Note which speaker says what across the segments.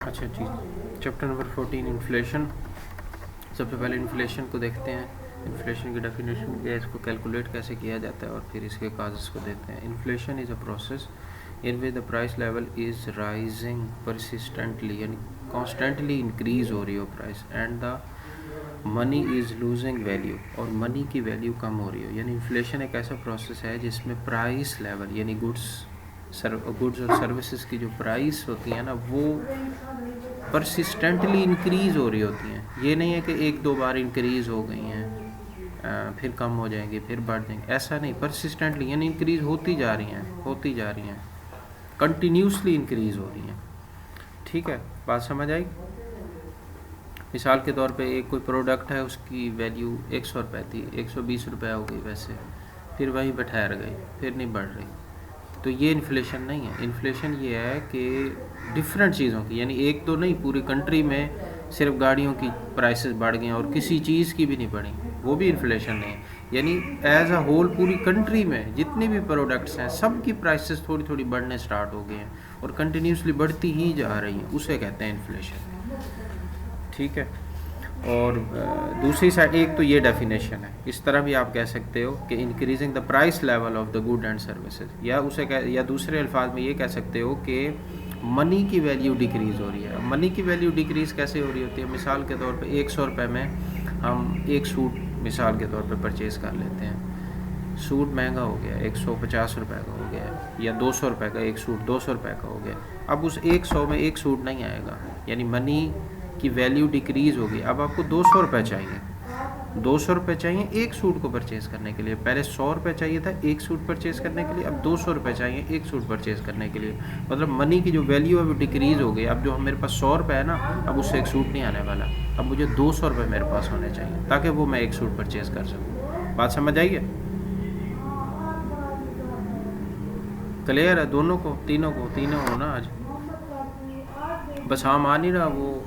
Speaker 1: अच्छा जी, chapter number 14 inflation. सबसे पहले इन्फ्लेशन को देखते हैं। इन्फ्लेशन की डेफिनेशन क्या है, इसको कैलकुलेट कैसे किया जाता है और फिर इसके काजेस को देखते हैं। Inflation is a process in which the price level is rising persistently, यानी कॉन्स्टेंटली इंक्रीज हो रही हो price, and the money is losing value, और मनी की वैल्यू कम हो रही हो। यानी इन्फ्लेशन एक ऐसा प्रोसेस है जिसमें प्राइस लेवल यानी गुड्स और सर्विसेज की जो प्राइस होती है ना, वो परसिस्टेंटली इंक्रीज़ हो रही होती हैं। ये नहीं है कि एक दो बार इंक्रीज़ हो गई हैं फिर कम हो जाएंगी फिर बढ़ जाएंगे, ऐसा नहीं। परसिस्टेंटली यानी इंक्रीज़ होती जा रही हैं, कंटिन्यूसली इंक्रीज़ हो रही हैं। ठीक है, बात समझ आई। मिसाल के तौर पे एक कोई प्रोडक्ट है, उसकी वैल्यू 100 रुपये थी, 120 रुपये हो गई वैसे, फिर वहीं पे ठहर गई, फिर नहीं बढ़ रही, तो ये इन्फ्लेशन नहीं है। इन्फ्लेशन ये है कि डिफरेंट चीज़ों की, यानी एक तो नहीं, पूरी कंट्री में सिर्फ गाड़ियों की प्राइसेस बढ़ गई और किसी चीज़ की भी नहीं बढ़ी, वो भी इन्फ्लेशन नहीं है। यानी एज अ होल पूरी कंट्री में जितने भी प्रोडक्ट्स हैं सब की प्राइसेस थोड़ी थोड़ी बढ़ने स्टार्ट हो गए हैं और कंटिन्यूसली बढ़ती ही जा रही हैं, उसे कहते हैं इन्फ्लेशन। ठीक है, और दूसरी साइड एक तो ये डेफिनेशन है, इस तरह भी आप कह सकते हो कि increasing the price level of the good and services, या दूसरे अल्फाज में ये कह सकते हो कि मनी की वैल्यू डिक्रीज़ हो रही है। मनी की वैल्यू डिक्रीज़ कैसे हो रही होती है? मिसाल के तौर पे 100 रुपये में हम एक सूट मिसाल के तौर पे परचेज़ कर लेते हैं। सूट महंगा हो गया, 150 रुपये का हो गया, या 200 रुपये का एक सूट 200 रुपये का हो गया। अब उस 100 में एक सूट नहीं आएगा, यानी मनी की वैल्यू डिक्रीज़ होगी। अब आपको 200 रुपये चाहिए, 200 रुपये चाहिए एक सूट को परचेज़ करने के लिए। पहले 100 रुपये चाहिए था एक सूट परचेज़ करने के लिए, अब 200 रुपये चाहिए एक सूट परचेज़ करने के लिए। मतलब मनी की जो वैल्यू है वो डिक्रीज़ हो गई। अब जो मेरे पास 100 रुपये है ना, अब उससे एक सूट नहीं आने वाला, अब मुझे 200 रुपये मेरे पास होने चाहिए ताकि वो मैं एक सूट परचेज़ कर सकूँ। बात समझ आई है? क्लियर है दोनों को, तीनों हो ना आज? बस हाँ मान ही रहा वो।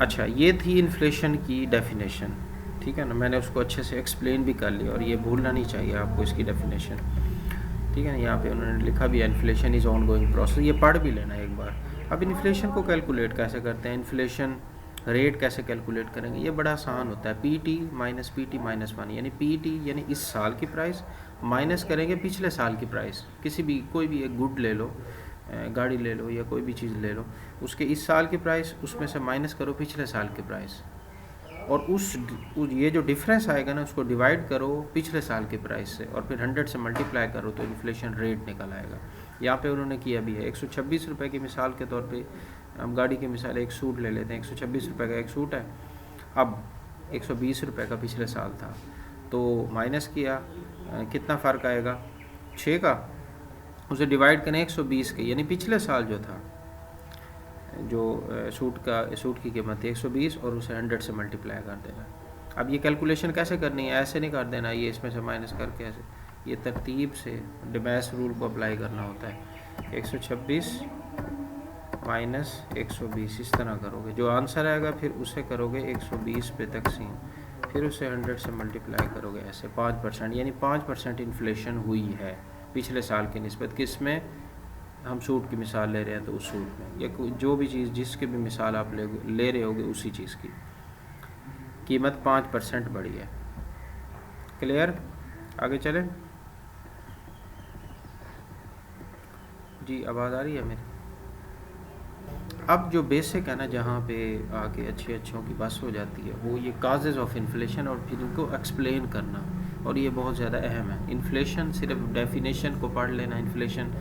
Speaker 1: अच्छा, ये थी इन्फ्लेशन की डेफिनेशन। ठीक है ना, मैंने उसको अच्छे से एक्सप्लेन भी कर लिया और ये भूलना नहीं चाहिए आपको इसकी डेफिनेशन। ठीक है ना, यहाँ पे उन्होंने लिखा भी है inflation is on going process, ये पढ़ भी लेना एक बार। अब इन्फ्लेशन को कैलकुलेट कैसे करते हैं, इन्फ्लेशन रेट कैसे कैलकुलेट करेंगे, ये बड़ा आसान होता है। PT माइनस PT माइनस 1, यानी PT यानी इस साल की प्राइस माइनस करेंगे पिछले साल की प्राइस। किसी भी कोई भी एक गुड ले लो, गाड़ी ले लो या कोई भी चीज़ ले लो, उसके इस साल की प्राइस उसमें से माइनस करो पिछले साल की प्राइस, और ये जो डिफरेंस आएगा ना उसको डिवाइड करो पिछले साल की प्राइस से और फिर 100 से मल्टीप्लाई करो तो इन्फ्लेशन रेट निकल आएगा। यहाँ पे उन्होंने किया भी है। 126 रुपये की मिसाल के तौर पे हम गाड़ी की मिसाल एक सूट ले लेते हैं। 126 रुपये का एक सूट है, अब 120 रुपये का पिछले साल था, तो माइनस किया, कितना फ़र्क आएगा 6 का, उसे डिवाइड करें 120 के, यानी पिछले साल जो था, जो सूट की कीमत थी 120 और उसे 100 से मल्टीप्लाई कर देना। अब ये कैलकुलेशन कैसे करनी है, ऐसे नहीं कर देना ये इसमें से माइनस करके, ऐसे ये तरतीब से डिमैस रूल को अप्लाई करना होता है। 126 माइनस 120 इस तरह करोगे, जो आंसर आएगा फिर उसे करोगे 120 पे तकसीम, फिर उसे 100 से मल्टीप्लाई करोगे ऐसे 5%, यानी 5% इन्फ्लेशन हुई है पिछले साल की निस्बत। किस में? हम सूट की मिसाल ले रहे हैं तो उस सूट में, या जो भी चीज़ जिसकी भी मिसाल आप ले रहे होगे उसी चीज़ की कीमत 5% बढ़ी है। क्लियर? आगे चलें जी, आवाज़ आ रही है मेरी? अब जो बेसिक है ना, जहाँ पे आके अच्छों की बस हो जाती है, वो ये काजेज़ ऑफ इन्फ्लेशन और फिर उनको एक्सप्लेन करना, और ये बहुत ज़्यादा अहम है। इन्फ्लेशन सिर्फ डेफिनेशन को पढ़ लेना, इन्फ्लेशन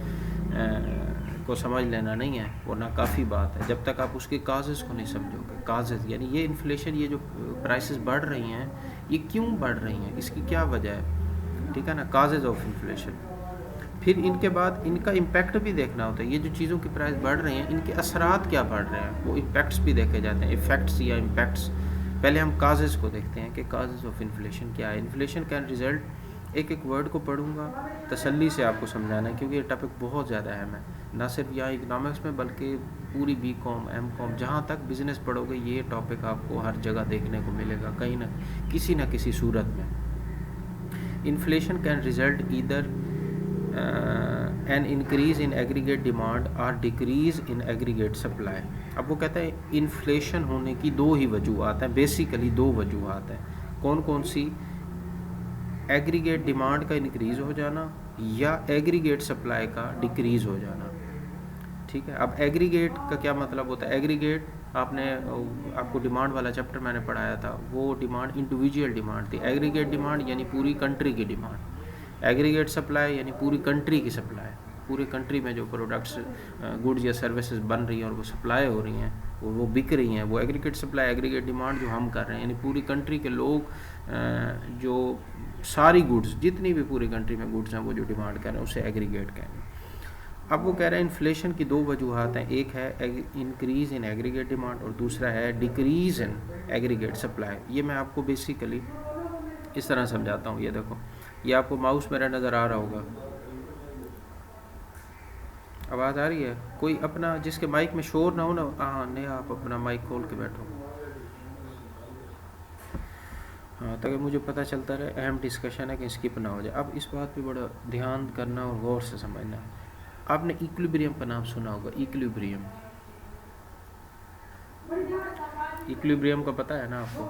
Speaker 1: को समझ लेना नहीं है, वरना काफ़ी बात है जब तक आप उसके काजेज़ को नहीं समझोगे। काजेज़ यानी ये इन्फ्लेशन, ये जो प्राइसेस बढ़ रही हैं ये क्यों बढ़ रही हैं, इसकी क्या वजह है, ठीक है ना, काजेज़ ऑफ इन्फ्लेशन। फिर इनके बाद इनका इम्पैक्ट भी देखना होता है। ये जो चीज़ों की प्राइस बढ़ रही हैं इनके असरात क्या बढ़ रहे हैं, वो इम्पैक्ट्स भी देखे जाते हैं, इफ़ेक्ट्स या इम्पैक्ट्स। पहले हम काजेज़ को देखते हैं कि काजेज़ ऑफ इन्फ्लेशन क्या है। इन्फ्लेशन कैन रिजल्ट, एक वर्ड को पढ़ूंगा तसल्ली से आपको समझाना है क्योंकि ये टॉपिक बहुत ज़्यादा अहम है, ना सिर्फ यहाँ इकनॉमिक्स में बल्कि पूरी BCom MCom जहाँ तक बिज़नेस पढ़ोगे ये टॉपिक आपको हर जगह देखने को मिलेगा, कहीं ना किसी सूरत में। Inflation can result either an increase in aggregate demand और डिक्रीज इन एग्रीगेट सप्लाई। अब वो कहता है इन्फ्लेशन होने की दो ही वजूहत हैं, बेसिकली दो वजूहत हैं। कौन कौन सी? एग्रीगेट डिमांड का इंक्रीज़ हो जाना या एग्रीगेट सप्लाई का डिक्रीज़ हो जाना। ठीक है, अब एग्रीगेट का क्या मतलब होता है? एग्रीगेट आपको डिमांड वाला चैप्टर मैंने पढ़ाया था, वो डिमांड इंडिविजुअल डिमांड थी। एग्रीगेट डिमांड यानी पूरी कंट्री की डिमांड। एग्रीगेट सप्लाई यानी पूरी कंट्री की सप्लाई, पूरी कंट्री में जो प्रोडक्ट्स गुड्स या सर्विसेज बन रही हैं और वो सप्लाई हो रही हैं, वो बिक रही हैं, वो एग्रीगेट सप्लाई। एग्रीगेट डिमांड जो हम कर रहे हैं यानी पूरी कंट्री के लोग जो सारी गुड्स, जितनी भी पूरी कंट्री में गुड्स हैं, वो जो डिमांड कर रहे हैं उसे एग्रीगेट कहेंगे। अब वो कह रहे हैं इन्फ्लेशन की दो वजूहत हैं, एक है इंक्रीज़ इन एग्रीगेट डिमांड और दूसरा है डिक्रीज़ इन एग्रीगेट सप्लाई। ये मैं आपको बेसिकली इस तरह समझाता हूँ। ये देखो, ये आपको माउस मेरा नज़र आ रहा होगा, आवाज़ आ रही है? कोई अपना जिसके माइक में शोर ना हो ना, हाँ नहीं, आप अपना माइक खोल के बैठो, हाँ, ताकि मुझे पता चलता रहे अहम डिस्कशन है कि स्किप ना हो जाए। अब इस बात पे बड़ा ध्यान करना और गौर से समझना है। आपने इक्विलिब्रियम का नाम सुना होगा, इक्विलिब्रियम। इक्विलिब्रियम का पता है ना आपको?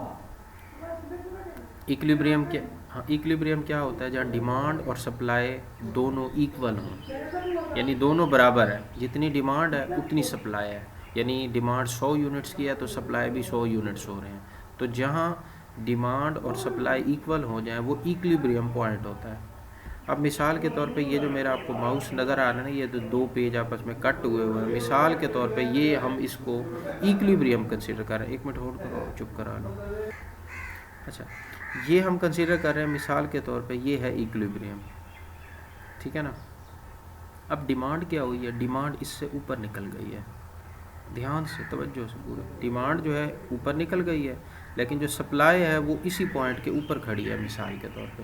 Speaker 1: इक्विलिब्रियम क्या? हाँ, इक्विलिब्रियम क्या होता है? जहाँ डिमांड और सप्लाई दोनों इक्वल हों, यानी दोनों बराबर है। जितनी डिमांड है उतनी सप्लाई है, यानी डिमांड 100 यूनिट्स की है तो सप्लाई भी 100 यूनिट्स हो रहे हैं। तो जहाँ डिमांड और सप्लाई इक्वल हो जाए वो इक्विलिब्रियम पॉइंट होता है। अब मिसाल के तौर पे ये जो मेरा आपको माउस नज़र आ रहा है ना, ये तो दो पेज आपस में कट हुए हुए हैं। मिसाल के तौर पे ये हम इसको इक्विलिब्रियम कंसीडर कर रहे हैं। एक मिनट होल्ड करो, चुप करा लो। अच्छा, ये हम कंसीडर कर रहे हैं मिसाल के तौर पे ये है इक्विलिब्रियम, ठीक है ना। अब डिमांड क्या हुई है? डिमांड इससे ऊपर निकल गई है। ध्यान से, तवज्जो से पूरे, डिमांड जो है ऊपर निकल गई है, लेकिन जो सप्लाई है वो इसी पॉइंट के ऊपर खड़ी है मिसाल के तौर पे।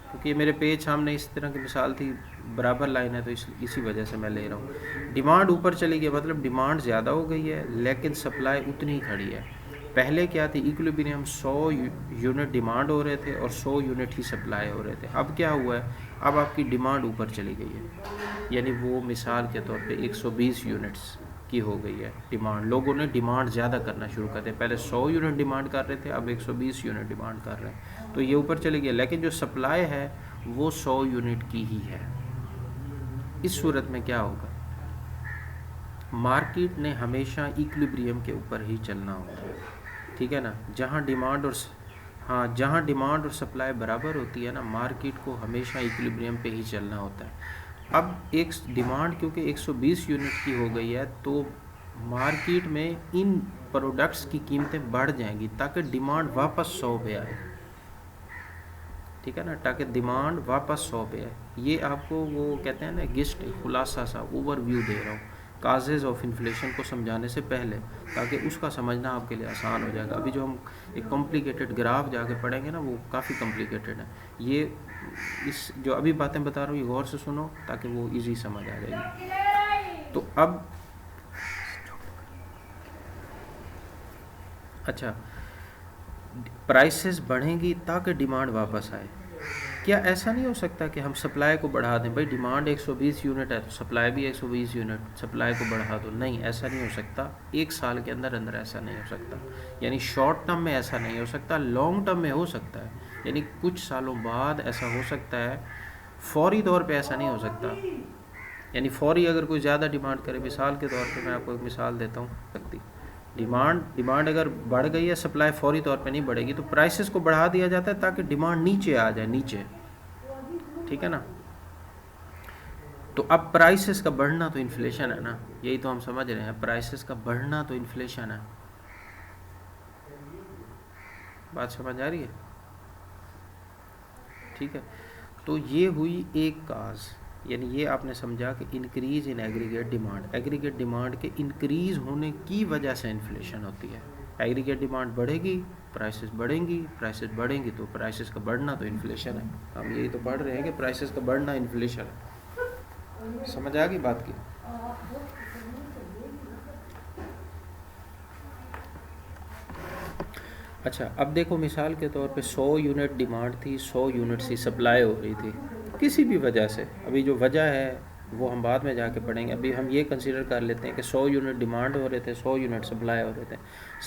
Speaker 1: क्योंकि मेरे पेज सामने इस तरह की मिसाल थी, बराबर लाइन है, तो इसी वजह से मैं ले रहा हूँ। डिमांड ऊपर चली गई, मतलब डिमांड ज़्यादा हो गई है लेकिन सप्लाई उतनी ही खड़ी है। पहले क्या थी? इक्विलिब्रियम 100 यूनिट डिमांड हो रहे थे और 100 यूनिट ही सप्लाई हो रहे थे। अब क्या हुआ है? अब आपकी डिमांड ऊपर चली गई है, यानी वो मिसाल के तौर पे 120 यूनिट्स की हो गई है डिमांड। लोगों ने डिमांड ज़्यादा करना शुरू कर दिया। पहले 100 यूनिट डिमांड कर रहे थे, अब 120 यूनिट डिमांड कर रहे हैं, तो ये ऊपर चली गई। लेकिन जो सप्लाई है वो 100 यूनिट की ही है। इस सूरत में क्या होगा? मार्केट ने हमेशा इक्विलिब्रियम के ऊपर ही चलना होता है, ठीक है ना। जहाँ डिमांड और सप्लाई बराबर होती है ना, मार्केट को हमेशा इक्विलिब्रियम पे ही चलना होता है। अब एक डिमांड क्योंकि 120 यूनिट की हो गई है तो मार्केट में इन प्रोडक्ट्स की कीमतें बढ़ जाएंगी ताकि डिमांड वापस 100 पे आए, ठीक है ना, ताकि डिमांड वापस 100 पे आए। ये आपको वो कहते हैं ना गिस्ट खुलासा सा ओवरव्यू दे रहा हूँ काजेज़ ऑफ इन्फ्लेशन को समझाने से पहले, ताकि उसका समझना आपके लिए आसान हो जाएगा। अभी जो हम एक कॉम्प्लिकेटेड ग्राफ जाके पढ़ेंगे ना, वो काफ़ी कॉम्प्लिकेटेड है। ये इस जो अभी बातें बता रहा हूँ ये गौर से सुनो ताकि वो इजी समझ आ जाएगी। तो अब अच्छा, प्राइसेस बढ़ेंगी ताकि डिमांड वापस आए। क्या ऐसा नहीं हो सकता कि हम सप्लाई को बढ़ा दें? भाई डिमांड 120 यूनिट है तो सप्लाई भी 120 यूनिट, सप्लाई को बढ़ा दो। नहीं, ऐसा नहीं हो सकता। एक साल के अंदर अंदर ऐसा नहीं हो सकता, यानी शॉर्ट टर्म में ऐसा नहीं हो सकता, लॉन्ग टर्म में हो सकता है, यानी कुछ सालों बाद ऐसा हो सकता है। फौरी तौर पे ऐसा नहीं हो सकता, यानी फौरी अगर कोई ज़्यादा डिमांड करे, मिसाल के तौर पे मैं आपको एक मिसाल देता हूँ, सकती डिमांड अगर बढ़ गई है, सप्लाई फौरी तौर पे नहीं बढ़ेगी, तो प्राइसेस को बढ़ा दिया जाता है ताकि डिमांड नीचे आ जाए, नीचे, ठीक है ना। तो अब प्राइसेस का बढ़ना तो इन्फ्लेशन है ना, यही तो हम समझ रहे हैं, प्राइसेस का बढ़ना तो इन्फ्लेशन है। बात समझ आ रही है? ठीक है, तो ये हुई एक काज, यानी ये आपने समझा कि increase in aggregate demand, aggregate demand के इंक्रीज होने की वजह से इन्फ्लेशन होती है। एग्रीगेट डिमांड बढ़ेगी, प्राइसेस बढ़ेंगी तो प्राइसेस का बढ़ना तो इन्फ्लेशन है। हम यही तो पढ़ रहे हैं कि प्राइसेस का बढ़ना इन्फ्लेशन है। समझ आ गई बात की? अच्छा, अब देखो मिसाल के तौर पे 100 यूनिट डिमांड थी, 100 यूनिट सी सप्लाई हो रही थी, किसी भी वजह से, अभी जो वजह है वो हम बाद में जाके पढ़ेंगे, अभी हम ये कंसीडर कर लेते हैं कि 100 यूनिट डिमांड हो रहे थे, 100 यूनिट सप्लाई हो रहे थे,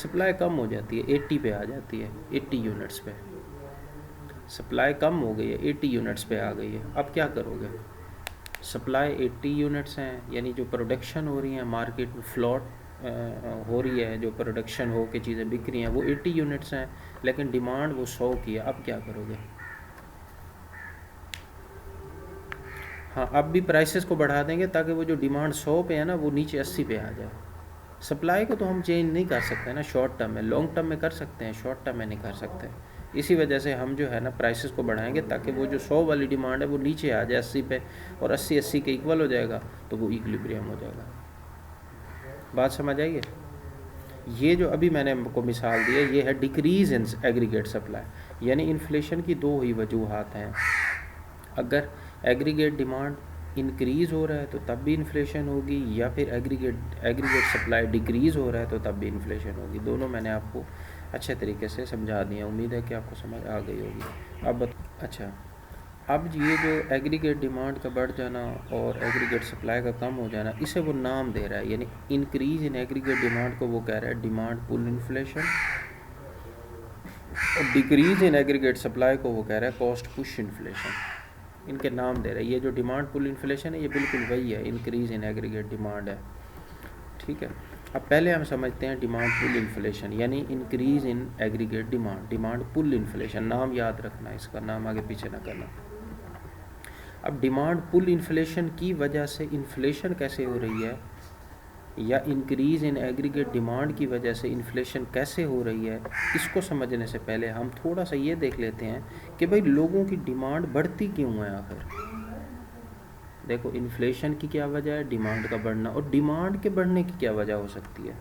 Speaker 1: सप्लाई कम हो जाती है, 80 पे आ जाती है, 80 यूनिट्स पे सप्लाई कम हो गई है, 80 यूनिट्स पे आ गई है। अब क्या करोगे? सप्लाई 80 यूनिट्स हैं, यानी जो प्रोडक्शन हो रही है मार्केट में फ्लॉट हो रही है, जो प्रोडक्शन हो के चीज़ें बिक रही हैं वो 80 यूनिट्स हैं, लेकिन डिमांड वो 100 की है। अब क्या करोगे? हाँ, अब भी प्राइसेस को बढ़ा देंगे ताकि वो जो डिमांड 100 पे है ना वो नीचे 80 पे आ जाए। सप्लाई को तो हम चेंज नहीं कर सकते ना शॉर्ट टर्म में, लॉन्ग टर्म में कर सकते हैं, शॉर्ट टर्म में नहीं कर सकते। इसी वजह से हम जो है ना प्राइसेस को बढ़ाएंगे ताकि वो जो 100 वाली डिमांड है वो नीचे आ जाए 80 पे, और 80 के इक्वल हो जाएगा तो वो इक्विलिब्रियम हो जाएगा। बात समझ आई है? ये जो अभी मैंने आपको मिसाल दी है ये है डिक्रीज इन एग्रीगेट सप्लाई, यानी इन्फ्लेशन की दो ही वजूहात हैं। अगर एग्रीगेट डिमांड इंक्रीज़ हो रहा है तो तब भी इन्फ्लेशन होगी, या फिर एग्रीगेट सप्लाई डिक्रीज़ हो रहा है तो तब भी इन्फ्लेशन होगी। दोनों मैंने आपको अच्छे तरीके से समझा दिया, उम्मीद है कि आपको समझ आ गई होगी। अच्छा, अब ये जो एग्रीगेट डिमांड का बढ़ जाना और एग्रीगेट सप्लाई का कम हो जाना, इसे वो नाम दे रहा है, यानी इंक्रीज़ इन एग्रीगेट डिमांड को वो कह रहा है डिमांड पुल इन्फ्लेशन, और डिक्रीज़ इन एग्रीगेट सप्लाई को वो कह रहा है कॉस्ट पुश इन्फ्लेशन। इनके नाम दे रहा है। ये जो डिमांड पुल इन्फ्लेशन है ये बिल्कुल वही है, इंक्रीज़ इन एग्रीगेट डिमांड है। ठीक है, अब पहले हम समझते हैं डिमांड पुल इन्फ्लेशन, यानी increase in aggregate demand, demand pull inflation. नाम याद रखना, इसका नाम आगे पीछे ना करना। अब डिमांड पुल इन्फ्लेशन की वजह से इन्फ्लेशन कैसे हो रही है, या इंक्रीज़ इन एग्रीगेट डिमांड की वजह से इन्फ्लेशन कैसे हो रही है, इसको समझने से पहले हम थोड़ा सा ये देख लेते हैं कि भाई लोगों की डिमांड बढ़ती क्यों है आखिर। देखो, इन्फ्लेशन की क्या वजह है, डिमांड का बढ़ना, और डिमांड के बढ़ने की क्या वजह हो सकती है,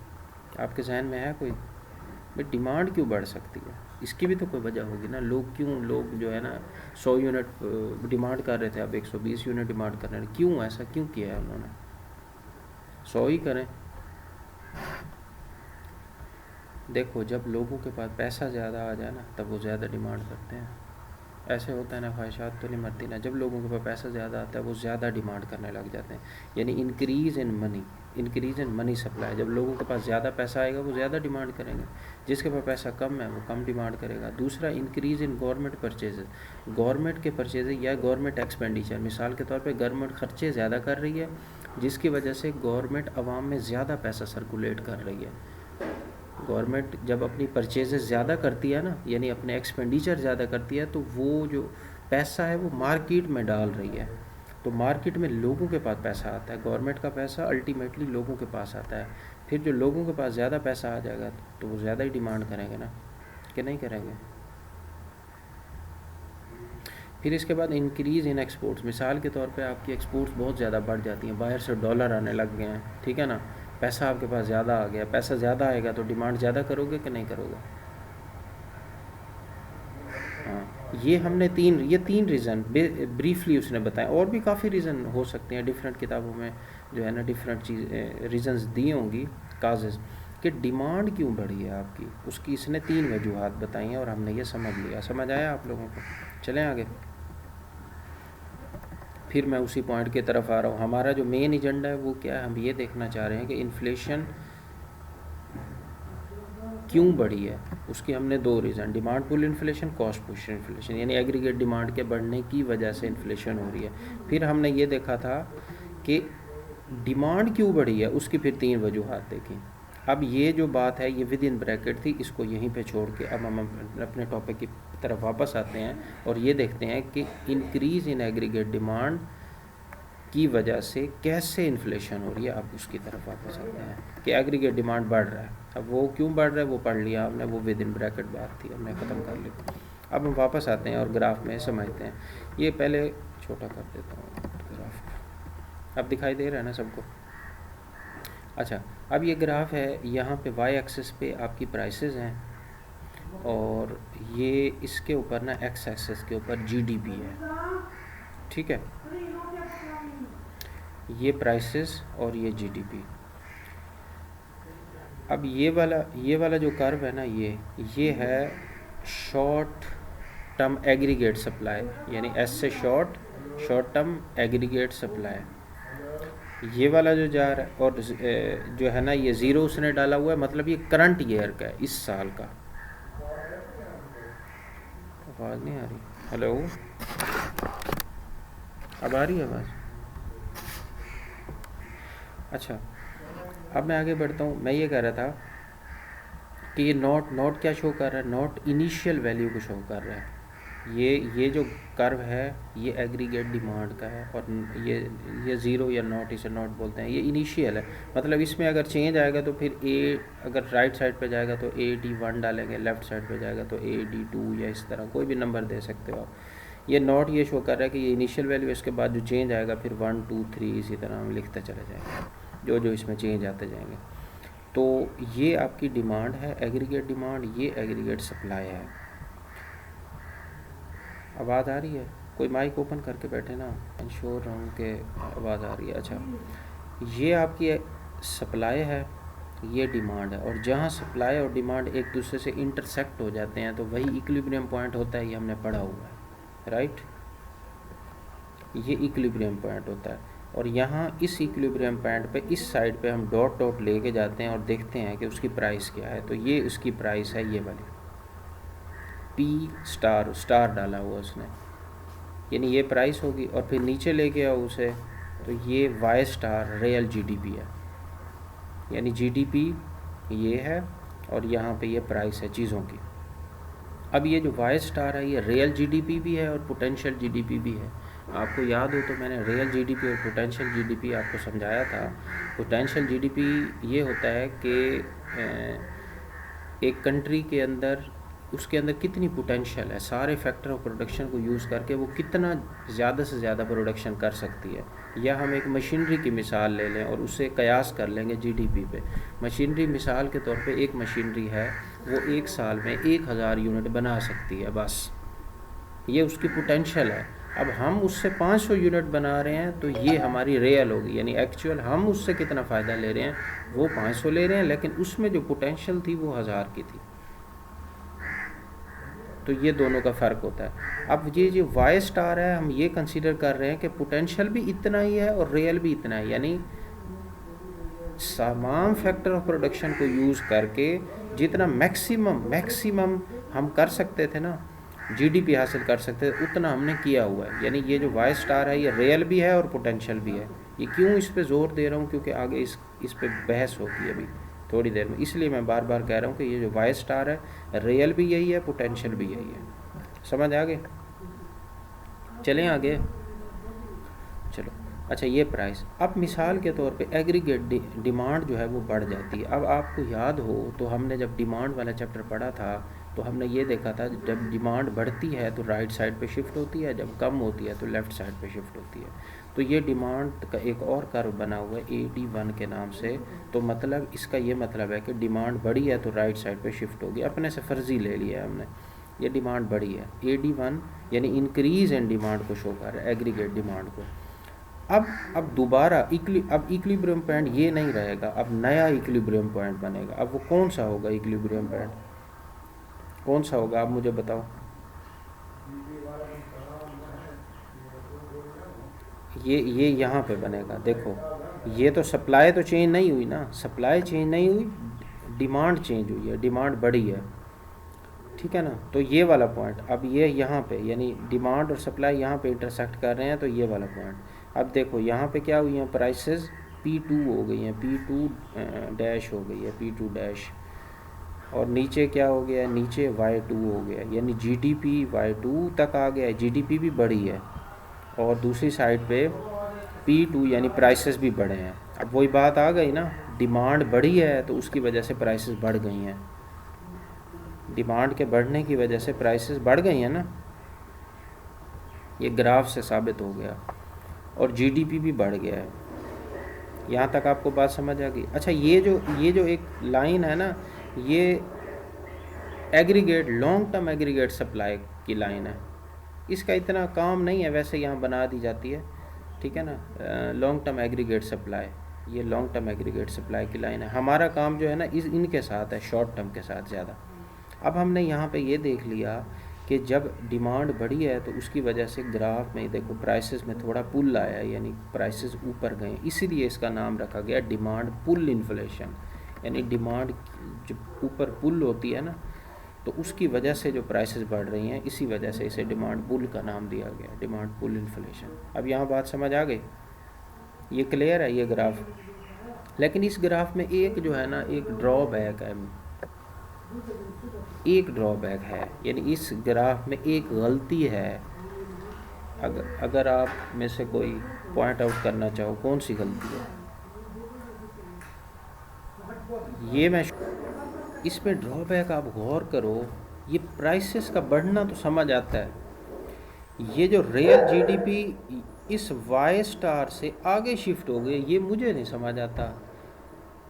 Speaker 1: आपके जहन में है कोई? भाई डिमांड क्यों बढ़ सकती है, इसकी भी तो कोई वजह होगी ना। लोग जो है ना 100 यूनिट डिमांड कर रहे थे, अब 120 यूनिट डिमांड कर रहे हैं, क्यों ऐसा क्यों किया है उन्होंने? 100 ही करें। देखो, जब लोगों के पास पैसा ज़्यादा आ जाए ना तब वो ज़्यादा डिमांड करते हैं। ऐसे होता है ना, ख्वाहिशात तो नहीं मरती ना। जब लोगों के पास पैसा ज़्यादा आता है वो ज़्यादा डिमांड करने लग जाते हैं, यानी इंक्रीज़ इन मनी सप्लाई। जब लोगों के पास ज़्यादा पैसा आएगा वो ज़्यादा डिमांड करेंगे, जिसके पास पैसा कम है वो कम डिमांड करेगा। दूसरा, increase in government purchases, government के परचेजेज या गवर्नमेंट एक्सपेंडिचर। मिसाल के तौर पर गवर्नमेंट खर्चे ज़्यादा कर रही है, जिसकी वजह से गवर्नमेंट आवाम में ज़्यादा पैसा सर्कुलेट कर रही है। गवर्नमेंट जब अपनी परचेजेस ज़्यादा करती है ना, यानी अपने एक्सपेंडिचर ज़्यादा करती है, तो वो जो पैसा है वो मार्केट में डाल रही है, तो मार्केट में लोगों के पास पैसा आता है, गवर्नमेंट का पैसा अल्टीमेटली लोगों के पास आता है। फिर जो लोगों के पास ज़्यादा पैसा आ जाएगा तो वो ज़्यादा ही डिमांड करेंगे ना, कि नहीं करेंगे? फिर इसके बाद इंक्रीज़ इन एक्सपोर्ट्स। मिसाल के तौर पे आपकी एक्सपोर्ट्स बहुत ज़्यादा बढ़ जाती हैं, बाहर से डॉलर आने लग गए हैं, ठीक है ना, पैसा आपके पास ज़्यादा आ गया, पैसा ज़्यादा आएगा तो डिमांड ज़्यादा करोगे कि नहीं करोगे? हाँ, ये हमने तीन रीज़न ब्रीफली उसने बताया, और भी काफ़ी रीज़न हो सकते हैं, डिफरेंट किताबों में जो है ना डिफरेंट रीज़न्स दी होंगी, काजेज़ कि डिमांड क्यों बढ़ी है आपकी, उसकी इसने 3 वजूहात बताई हैं और हमने ये समझ लिया। समझ आया आप लोगों को? चलें आगे। फिर मैं उसी पॉइंट की तरफ आ रहा हूँ। हमारा जो मेन एजेंडा है वो क्या है, हम ये देखना चाह रहे हैं कि इन्फ्लेशन क्यों बढ़ी है। उसकी हमने 2 reason, demand pull inflation, cost push inflation, यानी एग्रीगेट डिमांड के बढ़ने की वजह से इन्फ्लेशन हो रही है। फिर हमने ये देखा था कि डिमांड क्यों बढ़ी है, उसकी फिर 3 वजूहात देखी। अब ये जो बात है ये विद इन ब्रैकेट थी, इसको यहीं पे छोड़ के अब हम अपने टॉपिक की तरफ वापस आते हैं और ये देखते हैं कि इंक्रीज़ इन एग्रीगेट डिमांड की वजह से कैसे इन्फ्लेशन हो रही है। अब उसकी तरफ वापस आते हैं कि एग्रीगेट डिमांड बढ़ रहा है, अब वो क्यों बढ़ रहा है वो पढ़ लिया हमने, वो विद इन ब्रैकेट बात थी, हमने ख़त्म कर ली। अब हम वापस आते हैं और ग्राफ में समझते हैं। ये पहले छोटा कर देता हूँ ग्राफ, अब दिखाई दे रहा है ना सबको? अच्छा, अब ये ग्राफ है, यहाँ पे वाई एक्सिस पे आपकी प्राइसेस हैं और ये इसके ऊपर ना एक्स एक्सिस के ऊपर जीडीपी है, ठीक है, ये प्राइसेस और ये जीडीपी। अब ये वाला जो कर्व है ना, ये है शॉर्ट टर्म एग्रीगेट सप्लाई, यानी एस से short short term aggregate supply, ये वाला जो जा रहा है, और जो है ना ये ज़ीरो उसने डाला हुआ है, मतलब ये करंट ईयर का है, इस साल का। आवाज़ नहीं आ रही? हेलो, अब आ रही है आवाज़? अच्छा, अब मैं आगे बढ़ता हूँ। मैं ये कह रहा था कि ये नोट क्या शो कर रहा है, नोट इनिशियल वैल्यू को शो कर रहा है। ये जो कर्व है ये एग्रीगेट डिमांड का है, और ये ज़ीरो या नॉट, इसे नॉट बोलते हैं, ये इनिशियल है। मतलब इसमें अगर चेंज आएगा तो फिर ए, अगर राइट साइड पे जाएगा तो AD1 डालेंगे, लेफ़्ट साइड पे जाएगा तो AD2, या इस तरह कोई भी नंबर दे सकते हो आप। ये नॉट ये शो कर रहा है कि ये इनिशियल वैल्यू, इसके बाद जो चेंज आएगा फिर 1 2 3 इसी तरह हम लिखते चले जाएंगे, जो इसमें चेंज आते जाएंगे। तो ये आपकी डिमांड है, एग्रीगेट डिमांड, ये एग्रीगेट सप्लाई है। आवाज़ आ रही है? कोई माइक ओपन करके बैठे ना, इंश्योर रहूँ कि आवाज़ आ रही है। अच्छा, ये आपकी सप्लाई है, ये डिमांड है, और जहाँ सप्लाई और डिमांड एक दूसरे से इंटरसेक्ट हो जाते हैं तो वही इक्विलिब्रियम पॉइंट होता है, ये हमने पढ़ा हुआ है, राइट। ये इक्विलिब्रियम पॉइंट होता है, और यहाँ इस इक्विलिब्रियम पॉइंट पे इस साइड पे हम डॉट डॉट लेके जाते हैं और देखते हैं कि उसकी प्राइस क्या है। तो ये उसकी प्राइस है, ये वाली P स्टार डाला हुआ उसने, यानी ये प्राइस होगी। और फिर नीचे लेके आओ उसे, तो ये Y स्टार रियल GDP है, यानी GDP ये है, और यहाँ पे ये प्राइस है चीज़ों की। अब ये जो Y स्टार है ये रियल GDP भी है और पोटेंशियल GDP भी है। आपको याद हो तो मैंने रियल GDP और पोटेंशियल GDP आपको समझाया था। पोटेंशियल GDP ये होता है कि एक कंट्री के अंदर, उसके अंदर कितनी पोटेंशियल है, सारे फैक्टर ऑफ प्रोडक्शन को यूज़ करके वो कितना ज़्यादा से ज़्यादा प्रोडक्शन कर सकती है। या हम एक मशीनरी की मिसाल ले लें और उससे कयास कर लेंगे GDP पे। मशीनरी मिसाल के तौर पे एक मशीनरी है, वो एक साल में 1000 यूनिट बना सकती है, बस ये उसकी पोटेंशियल है। अब हम उससे 500 यूनिट बना रहे हैं तो ये हमारी रियल होगी, यानी एक्चुअल हम उससे कितना फ़ायदा ले रहे हैं, वो 500 ले रहे हैं, लेकिन उसमें जो पोटेंशियल थी वो 1000 की थी। तो ये दोनों का फ़र्क होता है। अब ये जो Y स्टार है, हम ये कंसीडर कर रहे हैं कि पोटेंशियल भी इतना ही है और रियल भी इतना है, यानी तमाम फैक्टर ऑफ प्रोडक्शन को यूज़ करके जितना मैक्सिमम हम कर सकते थे ना, GDP हासिल कर सकते थे, उतना हमने किया हुआ है। यानी ये जो Y स्टार है ये रियल भी है और पोटेंशियल भी है। ये क्यों इस पे ज़ोर दे रहा हूँ, क्योंकि आगे इस पे बहस होती है अभी थोड़ी देर में, इसलिए मैं बार बार कह रहा हूँ कि ये जो Y स्टार है रियल भी यही है, पोटेंशियल भी यही है। समझ आ गए? चलें आगे, चलो। अच्छा, ये प्राइस, अब मिसाल के तौर पे एग्रीगेट डिमांड जो है वो बढ़ जाती है। अब आपको याद हो तो हमने जब डिमांड वाला चैप्टर पढ़ा था तो हमने ये देखा था, जब डिमांड बढ़ती है तो राइट साइड पे शिफ्ट होती है, जब कम होती है तो लेफ़्ट साइड पे शिफ्ट होती है। तो ये डिमांड का एक और कर्व बना हुआ है AD1 के नाम से। तो मतलब इसका ये मतलब है कि डिमांड बढ़ी है तो राइट साइड पे शिफ्ट होगी, अपने से फर्जी ले लिया है हमने, ये डिमांड बढ़ी है। AD1 यानी इंक्रीज़ इन डिमांड को शो कर रहा है, एग्रीगेट डिमांड को। अब दोबारा अब इक्विलिब्रियम पॉइंट ये नहीं रहेगा, अब नया इक्विलिब्रियम पॉइंट बनेगा। अब वो कौन सा होगा इक्विलिब्रियम पॉइंट, कौन सा होगा आप मुझे बताओ। ये यहाँ पे बनेगा, देखो ये तो सप्लाई तो चेंज नहीं हुई ना, सप्लाई चेंज नहीं हुई, डिमांड चेंज हुई है, डिमांड बढ़ी है, ठीक है ना। तो ये वाला पॉइंट, अब ये यहाँ पे, यानी डिमांड और सप्लाई यहाँ पे इंटरसेक्ट कर रहे हैं, तो ये वाला पॉइंट। अब देखो यहाँ पे क्या हुई हैं, प्राइसेस P2 हो गई हैं, P2 डैश हो गई है, P2 डैश, और नीचे क्या हो गया, नीचे Y2 हो गया, यानी GDP Y2 तक आ गया है, GDP भी बढ़ी है, और दूसरी साइड पे P2 यानी प्राइसेस भी बढ़े हैं। अब वही बात आ गई ना, डिमांड बढ़ी है तो उसकी वजह से प्राइसेस बढ़ गई हैं, डिमांड के बढ़ने की वजह से प्राइसेस बढ़ गई हैं ना, ये ग्राफ से साबित हो गया, और GDP भी बढ़ गया है। यहाँ तक आपको बात समझ आ गई? अच्छा, ये जो एक लाइन है ना, ये aggregate, long term aggregate supply की लाइन है, इसका इतना काम नहीं है, वैसे यहाँ बना दी जाती है, ठीक है ना। लॉन्ग टर्म एग्रीगेट सप्लाई, ये लॉन्ग टर्म एग्रीगेट सप्लाई की लाइन है। हमारा काम जो है ना इनके साथ है, शॉर्ट टर्म के साथ ज़्यादा। अब हमने यहाँ पे ये देख लिया कि जब डिमांड बढ़ी है तो उसकी वजह से ग्राफ में देखो प्राइसेस में थोड़ा पुल आया है, यानी प्राइसेस ऊपर गए, इसीलिए इसका नाम रखा गया डिमांड पुल इन्फ्लेशन। यानी डिमांड जब ऊपर पुल होती है ना, तो उसकी वजह से जो प्राइसेस बढ़ रही हैं, इसी वजह से इसे डिमांड पुल का नाम दिया गया, डिमांड पुल इन्फ्लेशन। अब यहाँ बात समझ आ गई, ये क्लियर है ये ग्राफ। लेकिन इस ग्राफ में एक जो है ना, एक ड्रॉबैक है, एक ड्रॉबैक है, यानी इस ग्राफ में एक गलती है। अगर आप में से कोई पॉइंट आउट करना चाहो, कौन सी गलती है ये मैं इसमें ड्रॉबैक आप गौर करो। ये प्राइसेस का बढ़ना तो समझ आता है, ये जो रियल जीडीपी इस वाई स्टार से आगे शिफ्ट हो गई, ये मुझे नहीं समझ आता।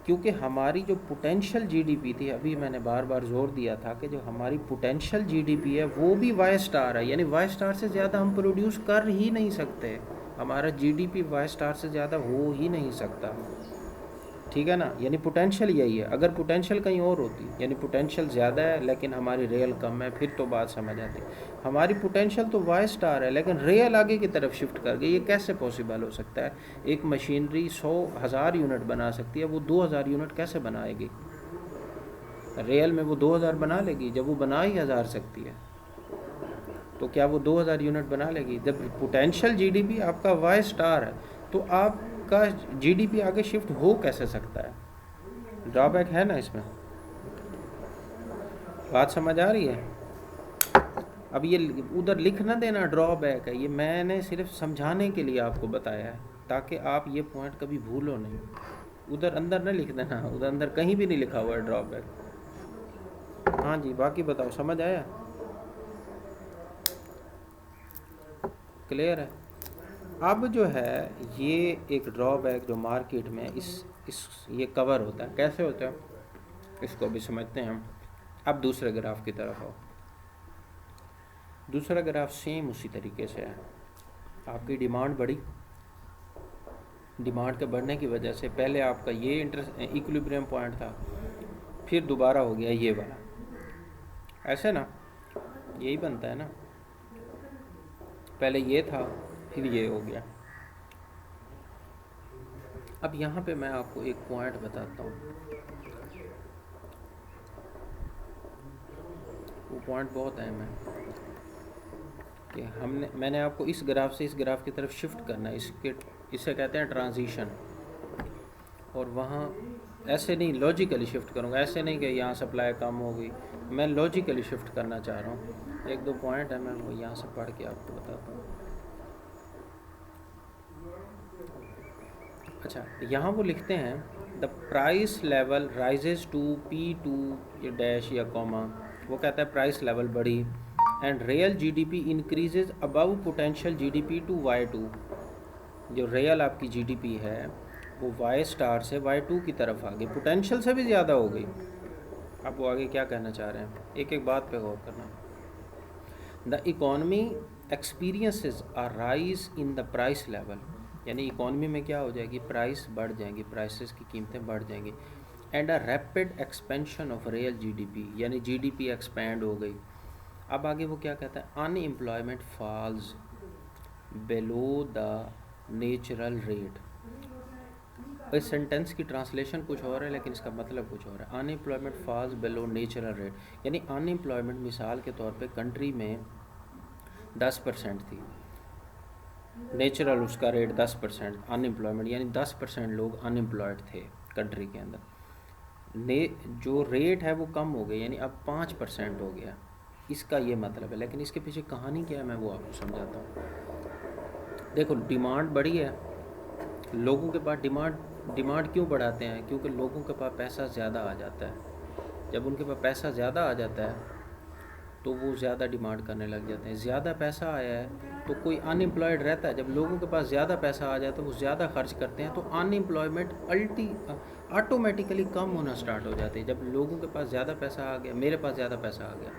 Speaker 1: क्योंकि हमारी जो पोटेंशियल जीडीपी थी, अभी मैंने बार बार जोर दिया था कि जो हमारी पोटेंशियल जीडीपी है वो भी वाई स्टार है, यानी वाई स्टार से ज़्यादा हम प्रोड्यूस कर ही नहीं सकते। हमारा जीडीपी वाई स्टार से ज़्यादा हो ही नहीं सकता, ठीक है ना। यानी पोटेंशियल यही है। अगर पोटेंशियल कहीं और होती, यानी पोटेंशियल ज़्यादा है लेकिन हमारी रियल कम है, फिर तो बात समझ आती। हमारी पोटेंशियल तो वाई स्टार है लेकिन रियल आगे की तरफ शिफ्ट कर गई, ये कैसे पॉसिबल हो सकता है। एक मशीनरी 100,000 यूनिट बना सकती है, वो 2000 यूनिट कैसे बनाएगी। रियल में वो 2000 बना लेगी, जब वो बना ही 1000 सकती है, तो क्या वो 2000 यूनिट बना लेगी। जब पोटेंशियल जीडीपी आपका वाई स्टार है, तो आपका जीडीपी आगे शिफ्ट हो कैसे सकता है। ड्रॉबैक है ना इसमें, बात समझ आ रही है। अब ये उधर लिख ना देना ड्रॉबैक है, ये मैंने सिर्फ समझाने के लिए आपको बताया है, ताकि आप ये पॉइंट कभी भूलो नहीं। उधर अंदर ना लिख देना, उधर अंदर कहीं भी नहीं लिखा हुआ है ड्रॉबैक। हाँ जी, बाकी बताओ, समझ आया, क्लियर है। अब जो है ये एक ड्रॉबैक जो मार्केट में इस ये कवर होता है, कैसे होता है इसको भी समझते हैं हम। अब दूसरे ग्राफ की तरफ आओ। दूसरा ग्राफ सेम उसी तरीके से है। आपकी डिमांड बढ़ी, डिमांड के बढ़ने की वजह से पहले आपका ये इक्विलिब्रियम पॉइंट था, फिर दोबारा हो गया ये वाला, ऐसे ना, यही बनता है ना। पहले ये था, फिर ये हो गया। अब यहाँ पे मैं आपको एक पॉइंट बताता हूँ, वो पॉइंट बहुत अहम है कि मैंने आपको इस ग्राफ से इस ग्राफ की तरफ शिफ्ट करना है। इसे कहते हैं ट्रांजिशन। और वहाँ ऐसे नहीं लॉजिकली शिफ्ट करूँगा, ऐसे नहीं कि यहाँ सप्लाई कम हो गई, मैं लॉजिकली शिफ्ट करना चाह रहा हूँ। एक दो पॉइंट है, मैं वो यहाँ से पढ़ के आपको बताता हूँ। अच्छा, यहाँ वो लिखते हैं the price level rises to P2 dash या कॉमा, वो कहता है प्राइस लेवल बढ़ी and real GDP increases above potential GDP to Y2। जो रियल आपकी जीडीपी है वो वाई स्टार से Y2 की तरफ आ गई, पोटेंशियल से भी ज़्यादा हो गई। अब वो आगे क्या कहना चाह रहे हैं, एक एक बात पे गौर करना। The economy experiences a rise in the price level, यानी इकॉनमी में क्या हो जाएगी, प्राइस बढ़ जाएंगी, प्राइसेस की कीमतें बढ़ जाएंगी। And a rapid expansion of real GDP, यानी जीडीपी एक्सपैंड हो गई। अब आगे वो क्या कहता है, unemployment falls below the natural rate. इस सेंटेंस की ट्रांसलेशन कुछ और है लेकिन इसका मतलब कुछ और है। Unemployment falls below natural rate, यानी अनएम्प्लॉयमेंट मिसाल के तौर पे कंट्री में 10% थी, नेचुरल उसका रेट 10%, अनएम्प्लॉयमेंट यानी 10% लोग अनएम्प्लॉयड थे कंट्री के अंदर। जो रेट है वो कम हो गया, यानी अब 5% हो गया, इसका ये मतलब है। लेकिन इसके पीछे कहानी क्या है मैं वो आपको समझाता हूँ। देखो, डिमांड बढ़ी है, लोगों के पास डिमांड क्यों बढ़ाते हैं, क्योंकि लोगों के पास पैसा ज़्यादा आ जाता है। जब उनके पास पैसा ज़्यादा आ जाता है तो वो ज़्यादा डिमांड करने लग जाते हैं। ज़्यादा पैसा आया है तो कोई अनएम्प्लॉयड रहता है, जब लोगों के पास ज़्यादा पैसा आ जाए तो वो ज़्यादा खर्च करते हैं, तो अनएम्प्लॉयमेंट ऑटोमेटिकली कम होना स्टार्ट हो जाती है। जब लोगों के पास ज़्यादा पैसा आ गया, मेरे पास ज़्यादा पैसा आ गया,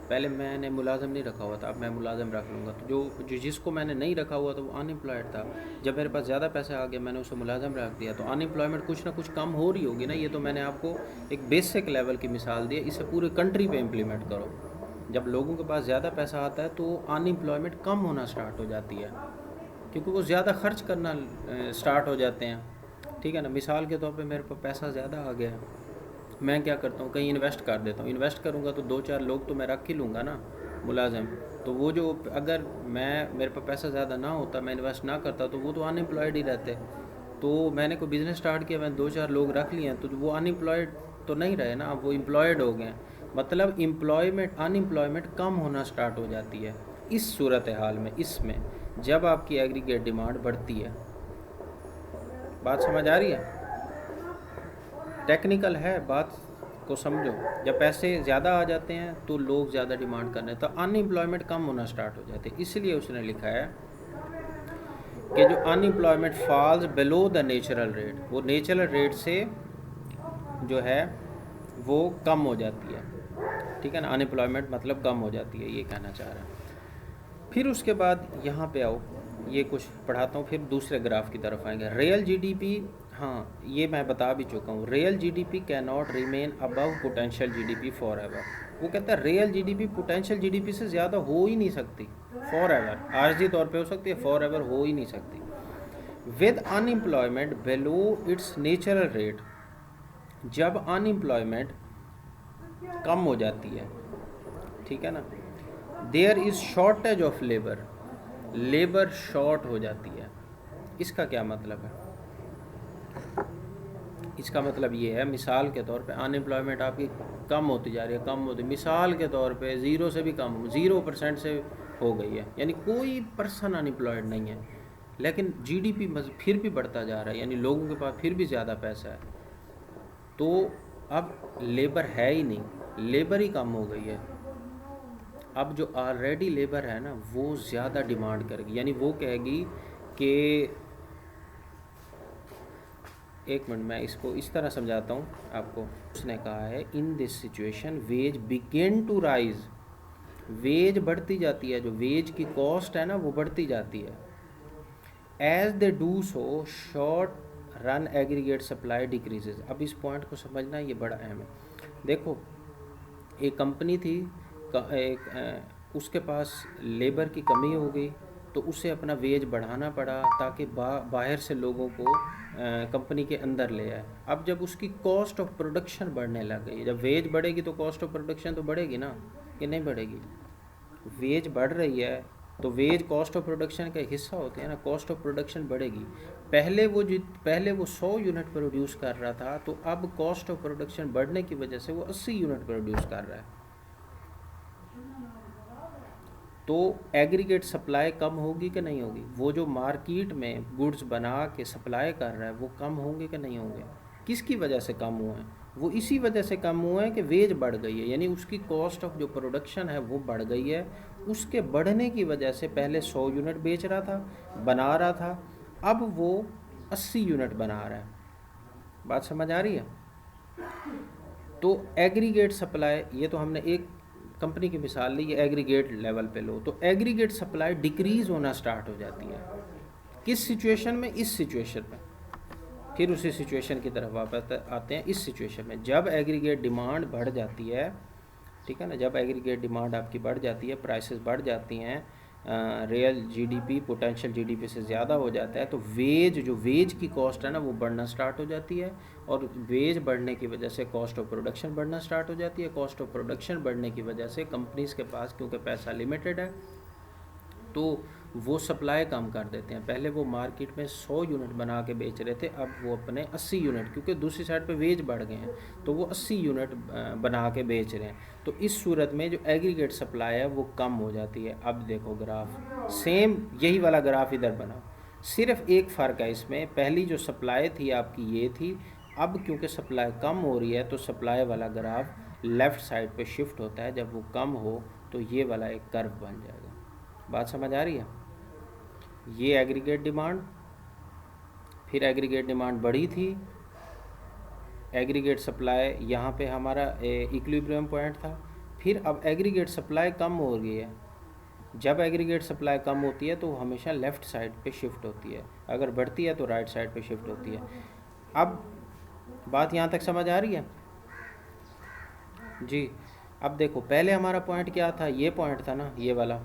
Speaker 1: पहले मैंने मुलाजम नहीं रखा हुआ था, अब मैं मुलाजम रख लूँगा, तो जो जिसको मैंने नहीं रखा हुआ था वो अनएम्प्लॉयड था। जब मेरे पास ज़्यादा पैसा आ गया, मैंने उसे मुलाजम रख दिया, तो अनएम्प्लॉयमेंट कुछ ना कुछ कम हो रही होगी ना। ये तो मैंने आपको एक बेसिक लेवल की मिसाल दी है, इसे पूरे कंट्री पे इम्प्लीमेंट करो। जब लोगों के पास ज़्यादा पैसा आता है तो अनएम्प्लॉयमेंट कम होना स्टार्ट हो जाती है, क्योंकि वो ज़्यादा खर्च करना स्टार्ट हो जाते हैं, ठीक है ना। मिसाल के तौर पे मेरे पास पैसा ज़्यादा आ गया है, मैं क्या करता हूँ, कहीं इन्वेस्ट कर देता हूँ। इन्वेस्ट करूँगा तो 2-4 लोग तो मैं रख ही लूँगा ना, मुलाजिम। तो वो जो, अगर मेरे पास पैसा ज़्यादा ना होता, मैं इन्वेस्ट ना करता, तो वो तो अनएम्प्लॉयड ही रहते। तो मैंने कोई बिज़नेस स्टार्ट किया, मैंने 2-4 लोग रख लिए हैं, तो वो अनएम्प्लॉयड तो नहीं रहे ना, अब वो एम्प्लॉयड हो गए हैं। मतलब अनएम्प्लॉयमेंट कम होना स्टार्ट हो जाती है इस सूरत हाल में, इसमें जब आपकी एग्रीगेट डिमांड बढ़ती है। बात समझ आ रही है? टेक्निकल है, बात को समझो। जब पैसे ज़्यादा आ जाते हैं तो लोग ज़्यादा डिमांड करने हैं, तो अनएम्प्लॉयमेंट कम होना स्टार्ट हो जाते हैं। इसलिए उसने लिखा है कि जो unemployment falls below the natural rate, वो नेचुरल रेट से जो है वो कम हो जाती है, ठीक है ना। अनएम्प्लॉयमेंट मतलब कम हो जाती है, ये कहना चाह रहा है। फिर उसके बाद यहाँ पे आओ, ये कुछ पढ़ाता हूँ, फिर दूसरे ग्राफ की तरफ आएंगे। रियल जीडीपी, हाँ ये मैं बता भी चुका हूँ, real GDP can not remain above potential GDP for ever. वो कहता है रियल जीडीपी पोटेंशियल जीडीपी से ज़्यादा हो ही नहीं सकती फॉर एवर। आर्जी तौर पे हो सकती है, फॉर एवर हो ही नहीं सकती। With unemployment below its natural rate, जब अनएम्प्लॉयमेंट कम हो जाती है, ठीक है ना, there is shortage of labour, labour short हो जाती है। इसका क्या मतलब है? इसका मतलब ये है, मिसाल के तौर पे अनएम्प्लॉयमेंट आपकी कम होती जा रही है, कम होती, मिसाल के तौर पे 0 से भी कम, 0% से हो गई है, यानी कोई पर्सन अनएम्प्लॉयड नहीं है, लेकिन जीडीपी फिर भी बढ़ता जा रहा है, यानी लोगों के पास फिर भी ज़्यादा पैसा है। तो अब लेबर है ही नहीं, लेबर ही कम हो गई है। अब जो ऑलरेडी लेबर है ना, वो ज़्यादा डिमांड करेगी, यानी वो कहेगी कि, एक मिनट मैं इसको इस तरह समझाता हूँ आपको। उसने कहा है in this situation wage begin to rise, wage बढ़ती जाती है, जो वेज की कॉस्ट है ना वो बढ़ती जाती है। As they do so short run aggregate supply decreases. अब इस पॉइंट को समझना, ये बड़ा अहम है। देखो, एक कंपनी थी, उसके पास लेबर की कमी हो गई, तो उसे अपना वेज बढ़ाना पड़ा ताकि बाहर से लोगों को कंपनी के अंदर ले आए। अब जब उसकी कॉस्ट ऑफ प्रोडक्शन बढ़ने लग गई, जब वेज बढ़ेगी तो कॉस्ट ऑफ प्रोडक्शन तो बढ़ेगी ना, कि नहीं बढ़ेगी? वेज बढ़ रही है तो वेज कॉस्ट ऑफ प्रोडक्शन का हिस्सा होते हैं ना, कॉस्ट ऑफ प्रोडक्शन बढ़ेगी। पहले वो 100 यूनिट प्रोड्यूस कर रहा था, तो अब कॉस्ट ऑफ प्रोडक्शन बढ़ने की वजह से वो 80 यूनिट प्रोड्यूस कर रहा है। तो एग्रीगेट सप्लाई कम होगी कि नहीं होगी? वो जो मार्केट में गुड्स बना के सप्लाई कर रहा है वो कम होंगे कि नहीं होंगे? किसकी वजह से कम हुए हैं? वो इसी वजह से कम हुए हैं कि वेज बढ़ गई है, यानी उसकी कॉस्ट ऑफ जो प्रोडक्शन है वो बढ़ गई है। उसके बढ़ने की वजह से पहले 100 यूनिट बेच रहा था, बना रहा था, अब वो 80 यूनिट बना रहा है। बात समझ आ रही है? तो एग्रीगेट सप्लाई, ये तो हमने एक कंपनी की मिसाल ली, ये एग्रीगेट लेवल पे लो, तो एग्रीगेट सप्लाई डिक्रीज़ होना स्टार्ट हो जाती है। किस सिचुएशन में? इस सिचुएशन में। फिर उसी सिचुएशन की तरफ वापस आते हैं। इस सिचुएशन में जब एग्रीगेट डिमांड बढ़ जाती है, ठीक है ना, जब एग्रीगेट डिमांड आपकी बढ़ जाती है, प्राइसेस बढ़ जाती हैं, रियल जीडीपी पोटेंशियल जीडीपी से ज़्यादा हो जाता है, तो वेज की कॉस्ट है ना वो बढ़ना स्टार्ट हो जाती है, और वेज बढ़ने की वजह से कॉस्ट ऑफ प्रोडक्शन बढ़ना स्टार्ट हो जाती है। कॉस्ट ऑफ प्रोडक्शन बढ़ने की वजह से कंपनीज़ के पास, क्योंकि पैसा लिमिटेड है, तो वो सप्लाई कम कर देते हैं। पहले वो मार्केट में 100 यूनिट बना के बेच रहे थे, अब वो अपने 80 यूनिट, क्योंकि दूसरी साइड पे वेज बढ़ गए हैं, तो वो 80 यूनिट बना के बेच रहे हैं। तो इस सूरत में जो एग्रीगेट सप्लाई है वो कम हो जाती है। अब देखो ग्राफ, सेम यही वाला ग्राफ इधर बनाओ, सिर्फ एक फ़र्क है इसमें, पहली जो सप्लाई थी आपकी ये थी, अब क्योंकि सप्लाई कम हो रही है तो सप्लाई वाला ग्राफ लेफ़्ट साइड पे शिफ्ट होता है। जब वो कम हो तो ये वाला एक कर्व बन जाएगा। बात समझ आ रही है? ये एग्रीगेट डिमांड, फिर एग्रीगेट डिमांड बढ़ी थी, एग्रीगेट सप्लाई यहाँ पे हमारा इक्विलिब्रियम पॉइंट था, फिर अब एग्रीगेट सप्लाई कम हो रही है। जब एग्रीगेट सप्लाई कम होती है तो हमेशा लेफ़्ट साइड पे शिफ्ट होती है, अगर बढ़ती है तो राइट साइड पे शिफ्ट होती है। अब बात यहाँ तक समझ आ रही है जी? अब देखो पहले हमारा पॉइंट क्या था, ये पॉइंट था ना, ये वाला।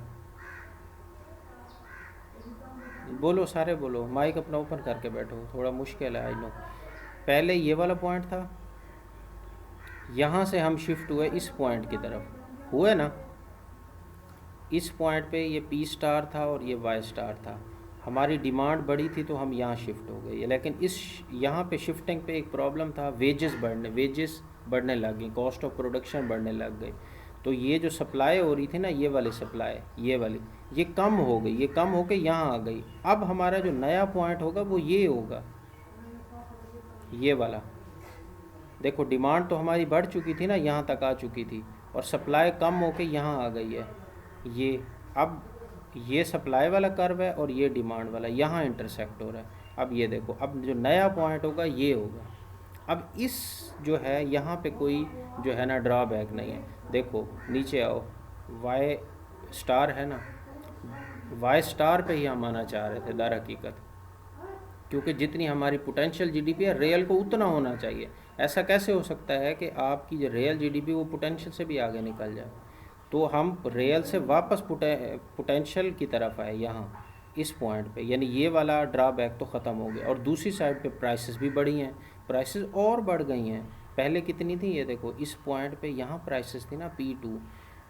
Speaker 1: बोलो सारे बोलो, माइक अपना ओपन करके बैठो, थोड़ा मुश्किल है आई नो। पहले ये वाला पॉइंट था, यहाँ से हम शिफ्ट हुए इस पॉइंट की तरफ, हुए ना। इस पॉइंट पे ये पी स्टार था और ये वाई स्टार था। हमारी डिमांड बढ़ी थी तो हम यहाँ शिफ्ट हो गए, लेकिन इस यहाँ पे शिफ्टिंग पे एक प्रॉब्लम था, वेजेस बढ़ने लग गई, कॉस्ट ऑफ प्रोडक्शन बढ़ने लग गई। तो ये जो सप्लाई हो रही थी ना, ये वाली सप्लाई, ये वाली, ये कम हो गई, ये कम होके यहाँ आ गई। अब हमारा जो नया पॉइंट होगा वो ये होगा, ये वाला। देखो डिमांड तो हमारी बढ़ चुकी थी ना, यहाँ तक आ चुकी थी, और सप्लाई कम होके यहाँ आ गई है ये। अब ये सप्लाई वाला कर्व है और ये डिमांड वाला यहाँ इंटरसेक्ट हो रहा है। अब ये देखो, अब जो नया पॉइंट होगा ये होगा। अब इस जो है यहाँ पे कोई जो है ना ड्रॉबैक नहीं है। देखो नीचे आओ, वाई स्टार है ना, वाई स्टार पे ही हम आना चाह रहे थे दर हकीकत, क्योंकि जितनी हमारी पोटेंशियल जीडीपी है रेयल को उतना होना चाहिए। ऐसा कैसे हो सकता है कि आपकी जो रियल जीडीपी वो पोटेंशियल से भी आगे निकल जाए। तो हम रियल से वापस पोटेंशियल की तरफ आए यहाँ इस पॉइंट पे, यानी ये वाला ड्रॉबैक तो ख़त्म हो गया। और दूसरी साइड पे प्राइसेस भी बढ़ी हैं, प्राइसेस और बढ़ गई हैं। पहले कितनी थी ये देखो, इस पॉइंट पे यहाँ प्राइसेस थी ना P2,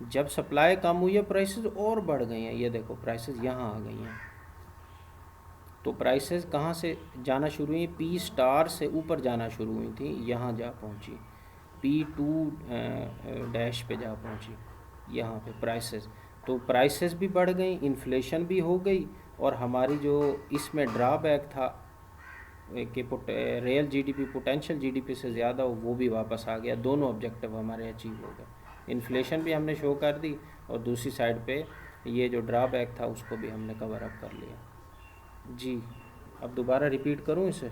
Speaker 1: जब सप्लाई कम हुई है प्राइसेस और बढ़ गई हैं। ये देखो प्राइसेस यहाँ आ गई हैं। तो प्राइसेस कहाँ से जाना शुरू हुई, पी स्टार से ऊपर जाना शुरू हुई थी, यहाँ जा पहुँची P2 डैश पे जा पहुँची यहाँ पे प्राइसेस। तो प्राइसेस भी बढ़ गई, इन्फ्लेशन भी हो गई, और हमारी जो इसमें ड्रॉबैक था कि रियल जीडीपी पोटेंशियल जीडीपी से ज़्यादा हो, वो भी वापस आ गया। दोनों ऑब्जेक्टिव हमारे अचीव हो गए। इन्फ्लेशन भी हमने शो कर दी, और दूसरी साइड पे ये जो ड्रॉबैक था उसको भी हमने कवर अप कर लिया। जी अब दोबारा रिपीट करूँ इसे,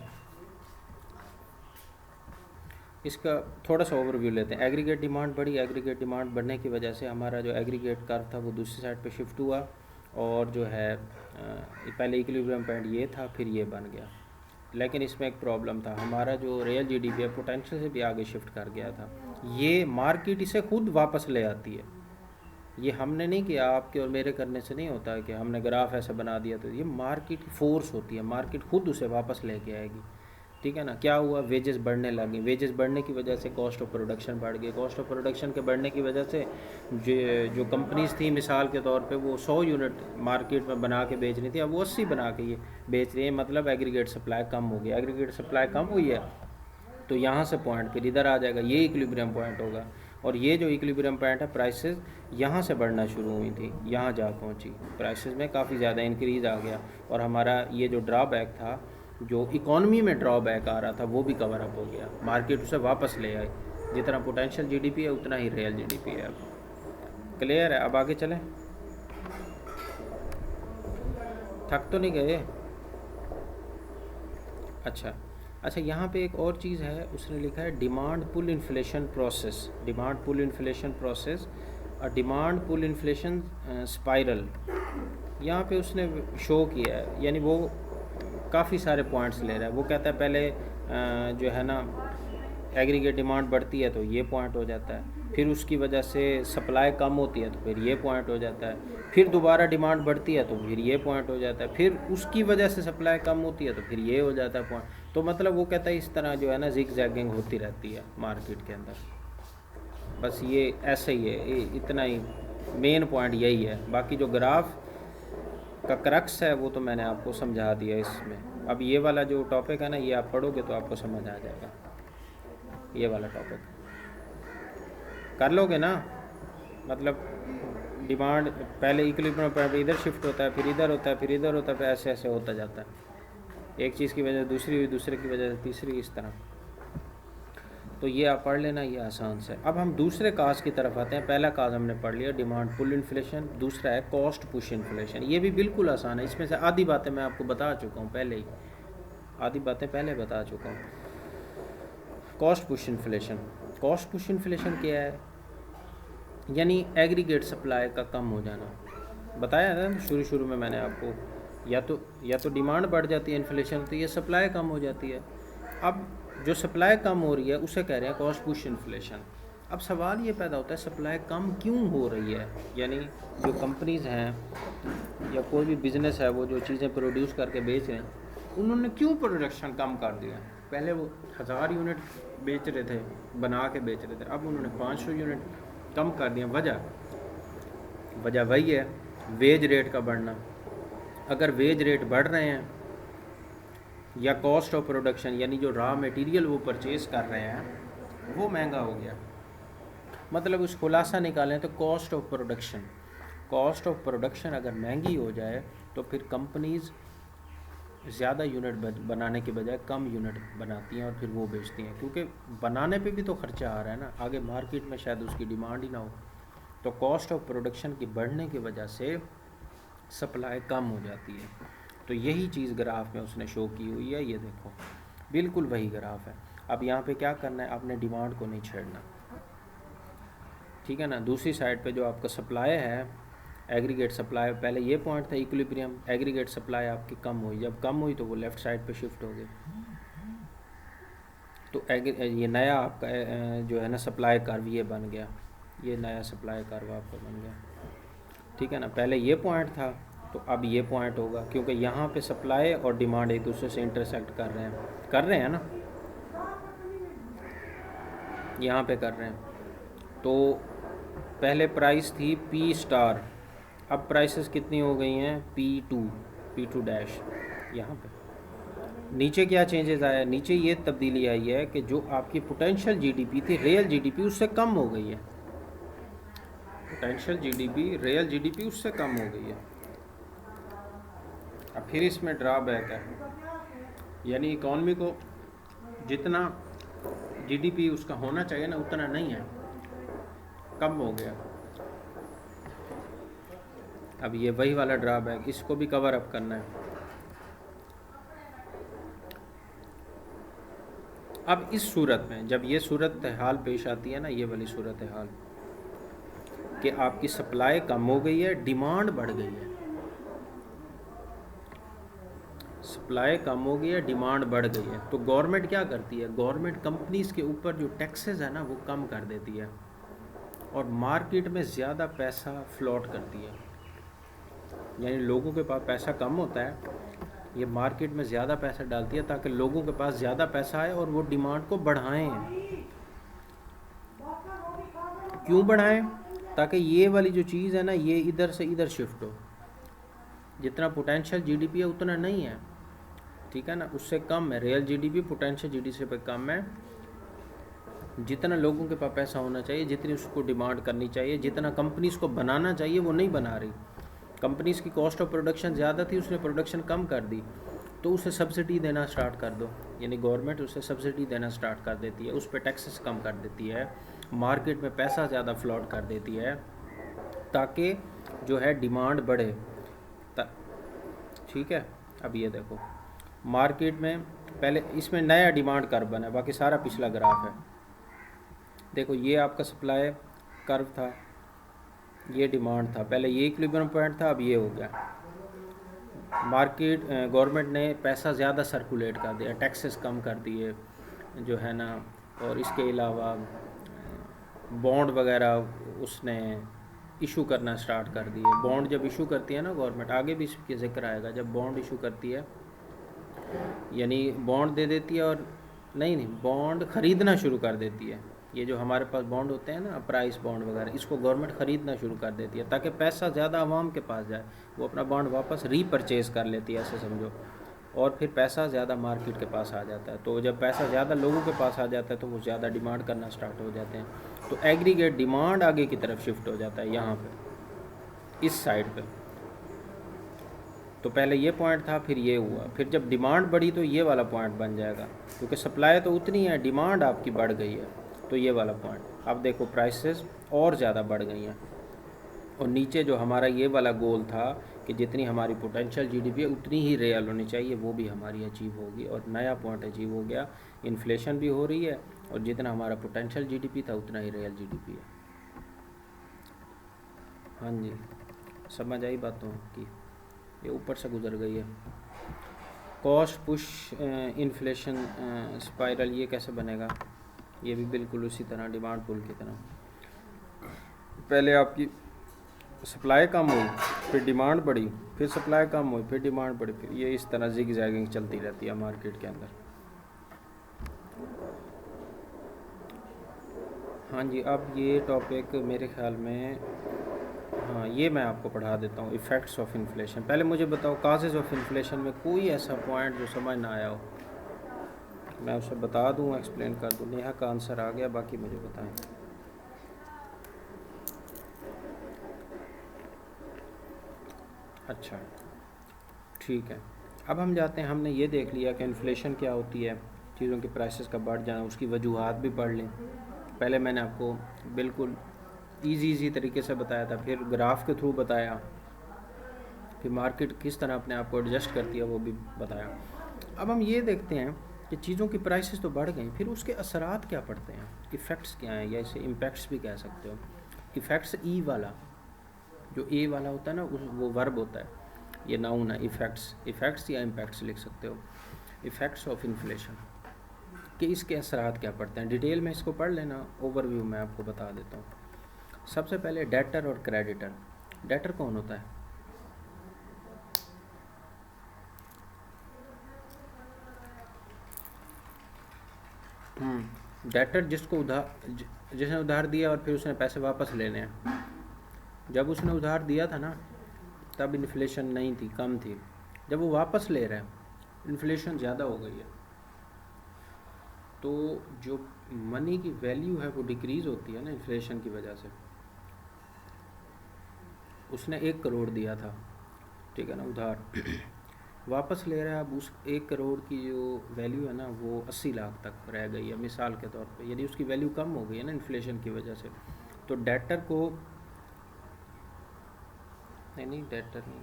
Speaker 1: इसका थोड़ा सा ओवरव्यू लेते हैं। एग्रीगेट डिमांड बढ़ी, एग्रीगेट डिमांड बढ़ने की वजह से हमारा जो एग्रीगेट कर्व था वो दूसरी साइड पे शिफ्ट हुआ, और जो है पहले इक्विलिब्रियम पॉइंट ये था, फिर ये बन गया। लेकिन इसमें एक प्रॉब्लम था, हमारा जो रियल जीडीपी है पोटेंशियल से भी आगे शिफ्ट कर गया था। ये मार्केट इसे खुद वापस ले आती है, ये हमने नहीं किया, आपके और मेरे करने से नहीं होता है कि हमने ग्राफ ऐसा बना दिया। तो ये मार्केट की फोर्स होती है, मार्केट खुद उसे वापस लेके आएगी। ठीक है ना। क्या हुआ, वेजेस बढ़ने लगी, वेजेस बढ़ने की वजह से कॉस्ट ऑफ प्रोडक्शन बढ़ गई, कॉस्ट ऑफ प्रोडक्शन के बढ़ने की वजह से जो कंपनीज़ थी मिसाल के तौर पे वो 100 यूनिट मार्केट में बना के बेच रही थी, अब वो 80 बना के ये बेच रही है। मतलब एग्रीगेट सप्लाई कम हो गई, एग्रीगेट सप्लाई कम हुई है तो यहाँ से पॉइंट फिर इधर आ जाएगा, ये इक्विलिब्रियम पॉइंट होगा। और ये जो इक्विलिब्रियम पॉइंट है, प्राइसेस यहाँ से बढ़ना शुरू हुई थी, यहाँ जा पहुँची, प्राइसेस में काफ़ी ज़्यादा इंक्रीज़ आ गया, और हमारा ये जो ड्रॉबैक था, जो इकॉनमी में ड्रॉबैक आ रहा था, वो भी कवर अप हो गया। मार्केट उसे वापस ले आई, जितना पोटेंशियल जीडीपी है उतना ही रियल जीडीपी है। अब क्लियर है, अब आगे चलें। थक तो नहीं गए? अच्छा, यहाँ पे एक और चीज़ है, उसने लिखा है demand pull inflation process, demand pull inflation process और डिमांड पुल इन्फ्लेशन स्पाइरल। यहाँ पे उसने शो किया है, यानी वो काफ़ी सारे पॉइंट्स ले रहा है। वो कहता है पहले जो है ना एग्रीगेट डिमांड बढ़ती है तो ये पॉइंट हो जाता है, फिर उसकी वजह से सप्लाई कम होती है तो फिर ये पॉइंट हो जाता है, फिर दोबारा डिमांड बढ़ती है तो फिर ये पॉइंट हो जाता है, फिर उसकी वजह से सप्लाई कम होती है तो फिर ये हो जाता है पॉइंट। तो मतलब वो कहता है इस तरह जो है ना जिग जैगिंग होती रहती है मार्केट के अंदर। बस ये ऐसे ही है, इतना ही मेन पॉइंट यही है। बाकी जो ग्राफ का क्रक्स है वो तो मैंने आपको समझा दिया इसमें। अब ये वाला जो टॉपिक है ना, ये आप पढ़ोगे तो आपको समझ आ जाएगा। ये वाला टॉपिक कर लोगे ना, मतलब डिमांड पहले इक्विलिब्रियम पॉइंट पे इधर शिफ्ट होता है, फिर इधर होता है, फिर इधर होता है, फिर ऐसे ऐसे होता जाता है। एक चीज़ की वजह से दूसरी हुई, दूसरे की वजह से तीसरी, इस तरह। तो ये आप पढ़ लेना, ये आसान से। अब हम दूसरे काज की तरफ आते हैं। पहला काज हमने पढ़ लिया डिमांड पुल इन्फ्लेशन, दूसरा है कॉस्ट पुश इन्फ्लेशन। ये भी बिल्कुल आसान है, इसमें से आधी बातें मैं आपको बता चुका हूँ पहले ही, आधी बातें पहले बता चुका हूँ। Cost push inflation, cost push inflation क्या है, यानी एग्रीगेट सप्लाई का कम हो जाना। बताया था शुरू में मैंने आपको, या तो डिमांड बढ़ जाती है इन्फ्लेशन, तो ये सप्लाई कम हो जाती है। अब जो सप्लाई कम हो रही है उसे कह रहे हैं कॉस्ट पुश इन्फ्लेशन। अब सवाल ये पैदा होता है सप्लाई कम क्यों हो रही है, यानी जो कंपनीज़ हैं या कोई भी बिज़नेस है वो जो चीज़ें प्रोड्यूस करके बेच रहे हैं उन्होंने क्यों प्रोडक्शन कम कर दिया। पहले वो 1000 यूनिट बेच रहे थे, बना के बेच रहे थे, अब उन्होंने 500 यूनिट कम कर दिया। वजह वही है, वेज रेट का बढ़ना। अगर वेज रेट बढ़ रहे हैं या कॉस्ट ऑफ प्रोडक्शन यानी जो रॉ मटेरियल वो परचेज कर रहे हैं वो महंगा हो गया, मतलब उस खुलासा निकालें तो कॉस्ट ऑफ प्रोडक्शन अगर महंगी हो जाए तो फिर कंपनीज़ ज़्यादा यूनिट बनाने के बजाय कम यूनिट बनाती हैं और फिर वो बेचती हैं, क्योंकि बनाने पे भी तो खर्चा आ रहा है ना, आगे मार्केट में शायद उसकी डिमांड ही ना हो। तो कॉस्ट ऑफ प्रोडक्शन की बढ़ने की वजह से सप्लाई कम हो जाती है। तो यही चीज़ ग्राफ में उसने शो की हुई है, ये देखो बिल्कुल वही ग्राफ है। अब यहाँ पे क्या करना है, आपने डिमांड को नहीं छेड़ना, ठीक है ना। दूसरी साइड पे जो आपका सप्लाई है, एग्रीगेट सप्लाई, पहले ये पॉइंट था इक्विलिब्रियम, एग्रीगेट सप्लाई आपकी कम हुई, जब कम हुई तो वो लेफ़्ट साइड पे शिफ्ट हो गई। तो ये नया आपका जो है ना सप्लाई कर्व ये बन गया, ये नया सप्लाई कर्व आपका बन गया, ठीक है ना। पहले ये पॉइंट था तो अब ये पॉइंट होगा, क्योंकि यहाँ पे सप्लाई और डिमांड एक दूसरे से इंटरसेक्ट कर रहे हैं ना, यहाँ पे कर रहे हैं। तो पहले प्राइस थी P स्टार, अब प्राइसेस कितनी हो गई हैं P2 डैश। यहाँ पे नीचे क्या चेंजेस आया, नीचे ये तब्दीली आई है कि जो आपकी पोटेंशियल जीडीपी थी, रियल जीडीपी उससे कम हो गई है। पोटेंशियल जीडीपी रियल जीडीपी उससे कम हो गई है। अब फिर इसमें ड्रॉबैक है, यानी इकॉनमी को जितना जीडीपी उसका होना चाहिए ना उतना नहीं है, कम हो गया। अब ये वही वाला ड्रॉबैक, इसको भी कवर अप करना है। अब इस सूरत में जब ये सूरत हाल पेश आती है ना, ये वाली सूरत हाल कि आपकी सप्लाई कम हो गई है, डिमांड बढ़ गई है, सप्लाई कम हो गई है, डिमांड बढ़ गई है, तो गवर्नमेंट क्या करती है, गवर्नमेंट कंपनीज़ के ऊपर जो टैक्सेस है ना वो कम कर देती है और मार्केट में ज़्यादा पैसा फ्लोट करती है। यानी लोगों के पास पैसा कम होता है, ये मार्केट में ज़्यादा पैसा डालती है ताकि लोगों के पास ज़्यादा पैसा आए और वो डिमांड को बढ़ाएं। क्यों बढ़ाएं, ताकि ये वाली जो चीज़ है ना ये इधर से इधर शिफ्ट हो। जितना पोटेंशियल जीडीपी है उतना नहीं है, ठीक है ना, उससे कम है। रियल जीडीपी पोटेंशियल जीडीपी पे कम है। जितना लोगों के पास पैसा होना चाहिए, जितनी उसको डिमांड करनी चाहिए, जितना कंपनीज़ को बनाना चाहिए वो नहीं बना रही। कंपनीज़ की कॉस्ट ऑफ प्रोडक्शन ज़्यादा थी, उसने प्रोडक्शन कम कर दी, तो उसे सब्सिडी देना स्टार्ट कर दो, यानी गवर्नमेंट उसे सब्सिडी देना स्टार्ट कर देती है, उस पर टैक्सेस कम कर देती है, मार्केट में पैसा ज़्यादा फ्लोट कर देती है ताकि जो है डिमांड बढ़े। ठीक है। अब ये देखो मार्केट में पहले इसमें नया डिमांड कर्व बना है, बाकी सारा पिछला ग्राफ है। देखो ये आपका सप्लाई कर्व था, ये डिमांड था, पहले ये इक्विलिब्रियम पॉइंट था, अब ये हो गया। मार्केट गवर्नमेंट ने पैसा ज़्यादा सर्कुलेट कर दिया, टैक्सेस कम कर दिए जो है ना, और इसके अलावा बॉन्ड वगैरह उसने इशू करना स्टार्ट कर दिए। बॉन्ड जब इशू करती है ना गवर्नमेंट, आगे भी इसके जिक्र आएगा, जब बॉन्ड इशू करती है यानी बॉन्ड दे देती है और नहीं बॉन्ड ख़रीदना शुरू कर देती है। ये जो हमारे पास बॉन्ड होते हैं ना, प्राइस बॉन्ड वगैरह, इसको गवर्नमेंट ख़रीदना शुरू कर देती है ताकि पैसा ज़्यादा आवाम के पास जाए, वो अपना बॉन्ड वापस रीपरचेज़ कर लेती है, ऐसे समझो, और फिर पैसा ज़्यादा मार्केट के पास आ जाता है। तो जब पैसा ज़्यादा लोगों के पास आ जाता है तो वो ज़्यादा डिमांड करना स्टार्ट हो जाते हैं, तो एग्रीगेट डिमांड आगे की तरफ शिफ्ट हो जाता है यहाँ पे, इस साइड पे। तो पहले ये पॉइंट था, फिर ये हुआ, फिर जब डिमांड बढ़ी तो ये वाला पॉइंट बन जाएगा, क्योंकि सप्लाई तो उतनी है, डिमांड आपकी बढ़ गई है, तो ये वाला पॉइंट। अब देखो प्राइसेस और ज़्यादा बढ़ गई हैं, और नीचे जो हमारा ये वाला गोल था कि जितनी हमारी पोटेंशियल जीडीपी है उतनी ही रियल होनी चाहिए, वो भी हमारी अचीव होगी, और नया पॉइंट अचीव हो गया। इन्फ्लेशन भी हो रही है और जितना हमारा पोटेंशियल जीडीपी था उतना ही रियल जीडीपी है। हाँ जी, समझ आई बातों की, ये ऊपर से गुजर गई है। कॉस्ट पुश इन्फ्लेशन स्पाइरल, ये कैसे बनेगा? ये भी बिल्कुल उसी तरह डिमांड पुल की तरह, पहले आपकी सप्लाई कम हुई, फिर डिमांड बढ़ी, फिर सप्लाई कम हुई, फिर डिमांड बढ़ी, फिर ये इस तरह जिग जैगिंग चलती रहती है मार्केट के अंदर। हाँ जी, अब ये टॉपिक मेरे ख्याल में, हाँ ये मैं आपको पढ़ा देता हूँ, इफ़ेक्ट्स ऑफ इन्फ्लेशन। पहले मुझे बताओ काजेज़ ऑफ इन्फ्लेशन में कोई ऐसा पॉइंट जो समझ ना आया हो, मैं उसे बता दूँ, एक्सप्लेन कर दूँ। नेहा का आंसर आ गया, बाकी मुझे बताएं। अच्छा ठीक है, अब हम जाते हैं, हमने ये देख लिया कि इन्फ्लेशन क्या होती है, चीज़ों की प्राइसेस का बढ़ जाना, उसकी वजूहात भी पढ़ लें। पहले मैंने आपको बिल्कुल इजी तरीके से बताया था, फिर ग्राफ के थ्रू बताया, फिर मार्केट किस तरह अपने आप को एडजस्ट करती है वो भी बताया। अब हम ये देखते हैं कि चीज़ों की प्राइसेस तो बढ़ गई, फिर उसके असरात क्या पड़ते हैं, इफ़ेक्ट्स क्या हैं, या इसे इम्पैक्ट्स भी कह सकते हो। इफ़ेक्ट्स ई वाला, जो ए वाला होता है ना, उस वो वर्ब होता है, ये नाउन है। इफ़ेक्ट्स या इम्पैक्ट्स लिख सकते हो। इफ़ेक्ट्स ऑफ इन्फ्लेशन कि इसके असरात क्या पड़ते हैं, डिटेल में इसको पढ़ लेना, ओवरव्यू मैं आपको बता देता हूँ। सबसे पहले डेटर और क्रेडिटर। डेटर कौन होता है? डेटर जिसने उधार दिया और फिर उसने पैसे वापस लेने हैं। जब उसने उधार दिया था ना, तब इन्फ्लेशन नहीं थी, कम थी। जब वो वापस ले रहा है, इन्फ्लेशन ज़्यादा हो गई है, तो जो मनी की वैल्यू है वो डिक्रीज़ होती है ना इन्फ्लेशन की वजह से। उसने 1 करोड़ दिया था, ठीक है ना, उधार वापस ले रहा है, अब उस 1 करोड़ की जो वैल्यू है ना वो 80 लाख तक रह गई है मिसाल के तौर पे, यदि उसकी वैल्यू कम हो गई है ना इन्फ्लेशन की वजह से, तो डेटर को, नहीं डेटर नहीं,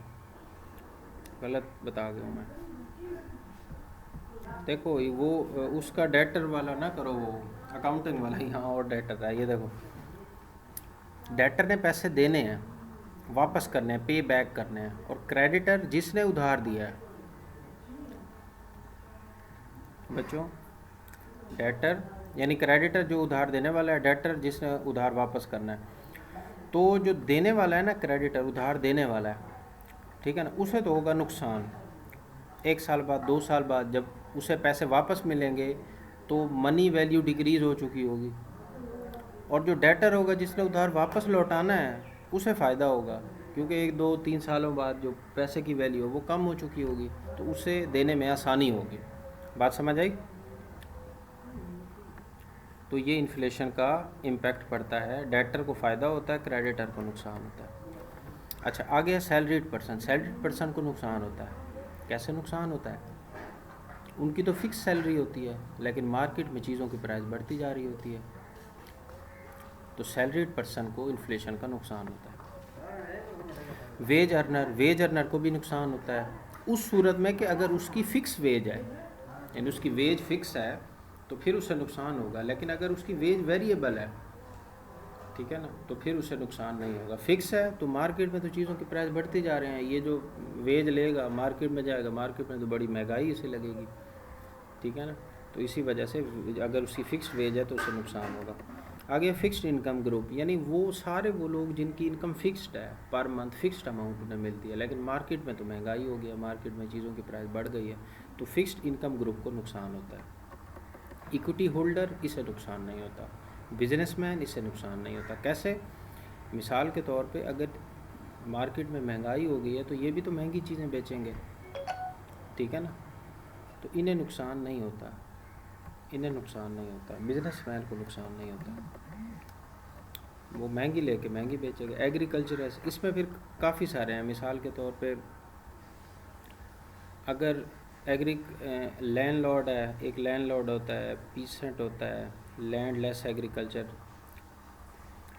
Speaker 1: गलत बता गया मैं। देखो वो उसका डेटर वाला ना करो, वो अकाउंटिंग वाला, यहाँ और डेटर है, ये देखो डेटर ने पैसे देने हैं, वापस करने हैं, पे बैक करने हैं, और क्रेडिटर जिसने उधार दिया है बच्चों, डेटर यानी क्रेडिटर जो उधार देने वाला है, डेटर जिसने उधार वापस करना है। तो जो देने वाला है ना, क्रेडिटर उधार देने वाला है, ठीक है ना, उसे तो होगा नुकसान। 1 साल बाद, 2 साल बाद जब उसे पैसे वापस मिलेंगे तो मनी वैल्यू डिक्रीज़ हो चुकी होगी, और जो डेटर होगा जिसने उधार वापस लौटाना है उसे फ़ायदा होगा, क्योंकि 1 2 3 सालों बाद जो पैसे की वैल्यू है वो कम हो चुकी होगी, तो उसे देने में आसानी होगी। बात समझ आई? तो ये इन्फ्लेशन का इम्पैक्ट पड़ता है, डेटर को फ़ायदा होता है, क्रेडिटर को नुकसान होता है। अच्छा आगे है सैलरीड पर्सन। सैलरीड पर्सन को नुकसान होता है। कैसे नुकसान होता है? उनकी तो फिक्स सैलरी होती है, लेकिन मार्केट में चीज़ों की प्राइस बढ़ती जा रही होती है, तो सैलरीड पर्सन को इन्फ्लेशन का नुकसान होता है। वेज अर्नर को भी नुकसान होता है उस सूरत में कि अगर उसकी फ़िक्स वेज है, यानी उसकी वेज फिक्स है, तो फिर उसे नुकसान होगा। लेकिन अगर उसकी वेज वेरिएबल है, ठीक है ना, तो फिर उसे नुकसान नहीं होगा। फिक्स है तो मार्केट में तो चीज़ों की प्राइस बढ़ती जा रहे हैं, ये जो वेज लेगा मार्केट में जाएगा, मार्केट में तो बड़ी महंगाई इसे लगेगी, ठीक है ना, तो इसी वजह से अगर उसकी फ़िक्स वेज है तो उसे नुकसान होगा। आगे फिक्स्ड इनकम ग्रुप, यानी वो सारे वो लोग जिनकी इनकम फिक्स्ड है, पर मंथ फिक्स्ड अमाउंट उन्हें मिलती है, लेकिन मार्केट में तो महंगाई हो गई, मार्केट में चीज़ों की प्राइस बढ़ गई है, तो फिक्स्ड इनकम ग्रुप को नुकसान होता है। इक्विटी होल्डर, इसे नुकसान नहीं होता। बिजनेसमैन, इसे नुकसान नहीं होता। कैसे? मिसाल के तौर पे अगर मार्केट में महंगाई हो गई है तो ये भी तो महंगी चीज़ें बेचेंगे, ठीक है ना, तो इन्हें नुकसान नहीं होता, इन्हें नुकसान नहीं होता, बिजनेसमैन को नुकसान नहीं होता, वो महंगी लेके महंगी बेचेगा। एग्रीकल्चर है, इसमें फिर काफ़ी सारे हैं। मिसाल के तौर पे अगर लैंडलॉर्ड है, एक लैंडलॉर्ड होता है, पीसेंट होता है, लैंडलेस एग्रीकल्चर।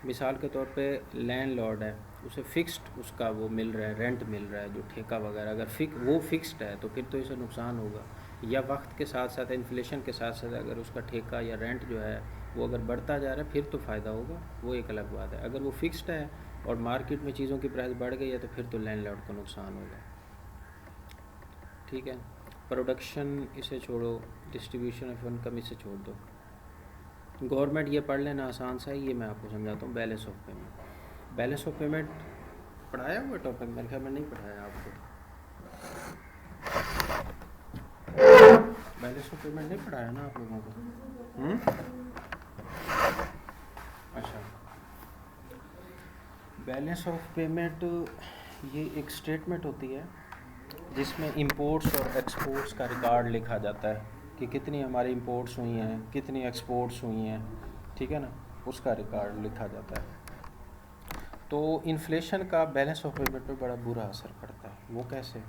Speaker 1: मिसाल के तौर पे लैंडलॉर्ड है, उसे फिक्स्ड उसका वो मिल रहा है, रेंट मिल रहा है, जो ठेका वगैरह, अगर वो फिक्स्ड है तो फिर तो इसे नुकसान होगा। या वक्त के साथ साथ, इन्फ्लेशन के साथ साथ अगर उसका ठेका या रेंट जो है वो अगर बढ़ता जा रहा है फिर तो फ़ायदा होगा, वो एक अलग बात है। अगर वो फिक्स्ड है और मार्केट में चीज़ों की प्राइस बढ़ गई है तो फिर तो लैंडलॉर्ड को नुकसान होगा, ठीक है। प्रोडक्शन इसे छोड़ो, डिस्ट्रीब्यूशन ऑफ इनकम इसे छोड़ दो, गवर्नमेंट ये पढ़ लेना आसान सा है, ये मैं आपको समझाता हूँ। Balance of payment, balance of payment पढ़ाया हुआ टॉपिक, मेरे ख्याल में नहीं पढ़ाया आपको। बैलेंस ऑफ पेमेंट नहीं पढ़ाया ना आप लोगों को? अच्छा, बैलेंस ऑफ पेमेंट ये एक स्टेटमेंट होती है जिसमें इंपोर्ट्स और एक्सपोर्ट्स का रिकॉर्ड लिखा जाता है कि कितनी हमारी इंपोर्ट्स हुई हैं, कितनी एक्सपोर्ट्स हुई हैं, ठीक है ना, उसका रिकॉर्ड लिखा जाता है। तो इन्फ्लेशन का बैलेंस ऑफ पेमेंट पे बड़ा बुरा असर पड़ता है। वो कैसे?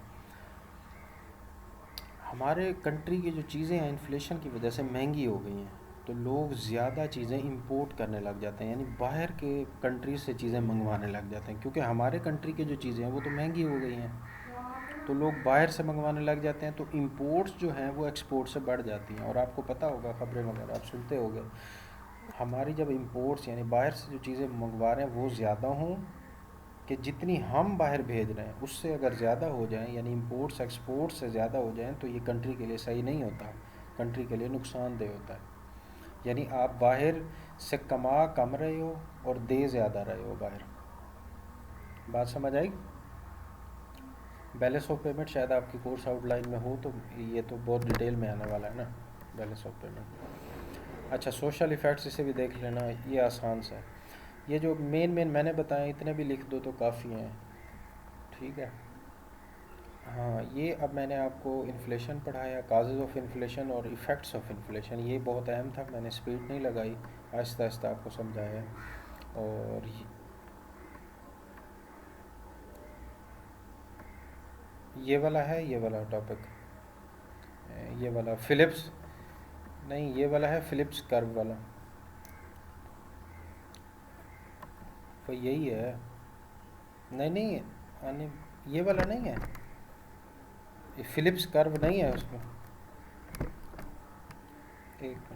Speaker 1: हमारे कंट्री की जो चीज़ें हैं इन्फ्लेशन की वजह से महंगी हो गई हैं, तो लोग ज़्यादा चीज़ें इंपोर्ट करने लग जाते हैं, यानी बाहर के कंट्री से चीज़ें मंगवाने लग जाते हैं, क्योंकि हमारे कंट्री की जो चीज़ें हैं वो तो महंगी हो गई हैं, तो लोग बाहर से मंगवाने लग जाते हैं, तो इंपोर्ट्स जो हैं वो एक्सपोर्ट से बढ़ जाती हैं। और आपको पता होगा, ख़बरें वगैरह आप सुनते होंगे, हमारी जब इंपोर्ट्स यानी बाहर से जो चीज़ें मंगवा रहे हैं वो ज़्यादा हों कि जितनी हम बाहर भेज रहे हैं उससे अगर ज़्यादा हो जाएं, यानी इंपोर्ट्स एक्सपोर्ट्स से ज़्यादा हो जाएं, तो ये कंट्री के लिए सही नहीं होता, कंट्री के लिए नुकसानदेह होता है। यानी आप बाहर से कमा कम रहे हो और दे ज़्यादा रहे हो बाहर। बात समझ आई? बैलेंस ऑफ पेमेंट शायद आपकी कोर्स आउटलाइन में हो, तो ये तो बहुत डिटेल में आने वाला है ना, बैलेंस ऑफ पेमेंट। अच्छा, सोशल इफ़ेक्ट्स इसे भी देख लेना, ये आसान सा है। ये जो मेन मैंने बताया इतने भी लिख दो तो काफ़ी हैं, ठीक है। हाँ, ये अब मैंने आपको इन्फ्लेशन पढ़ाया, काजेज़ ऑफ इन्फ्लेशन और इफ़ेक्ट्स ऑफ इन्फ्लेशन, ये बहुत अहम था, मैंने स्पीड नहीं लगाई, आहिस्ता आहिस्ता आपको समझाया। और ये वाला है, ये वाला टॉपिक, ये वाला फिलिप्स नहीं, ये वाला है फिलिप्स कर्व वाला, तो यही है। नहीं नहीं, ये वाला नहीं है, ये फिलिप्स कर्व नहीं है उसमें। एक मिनट।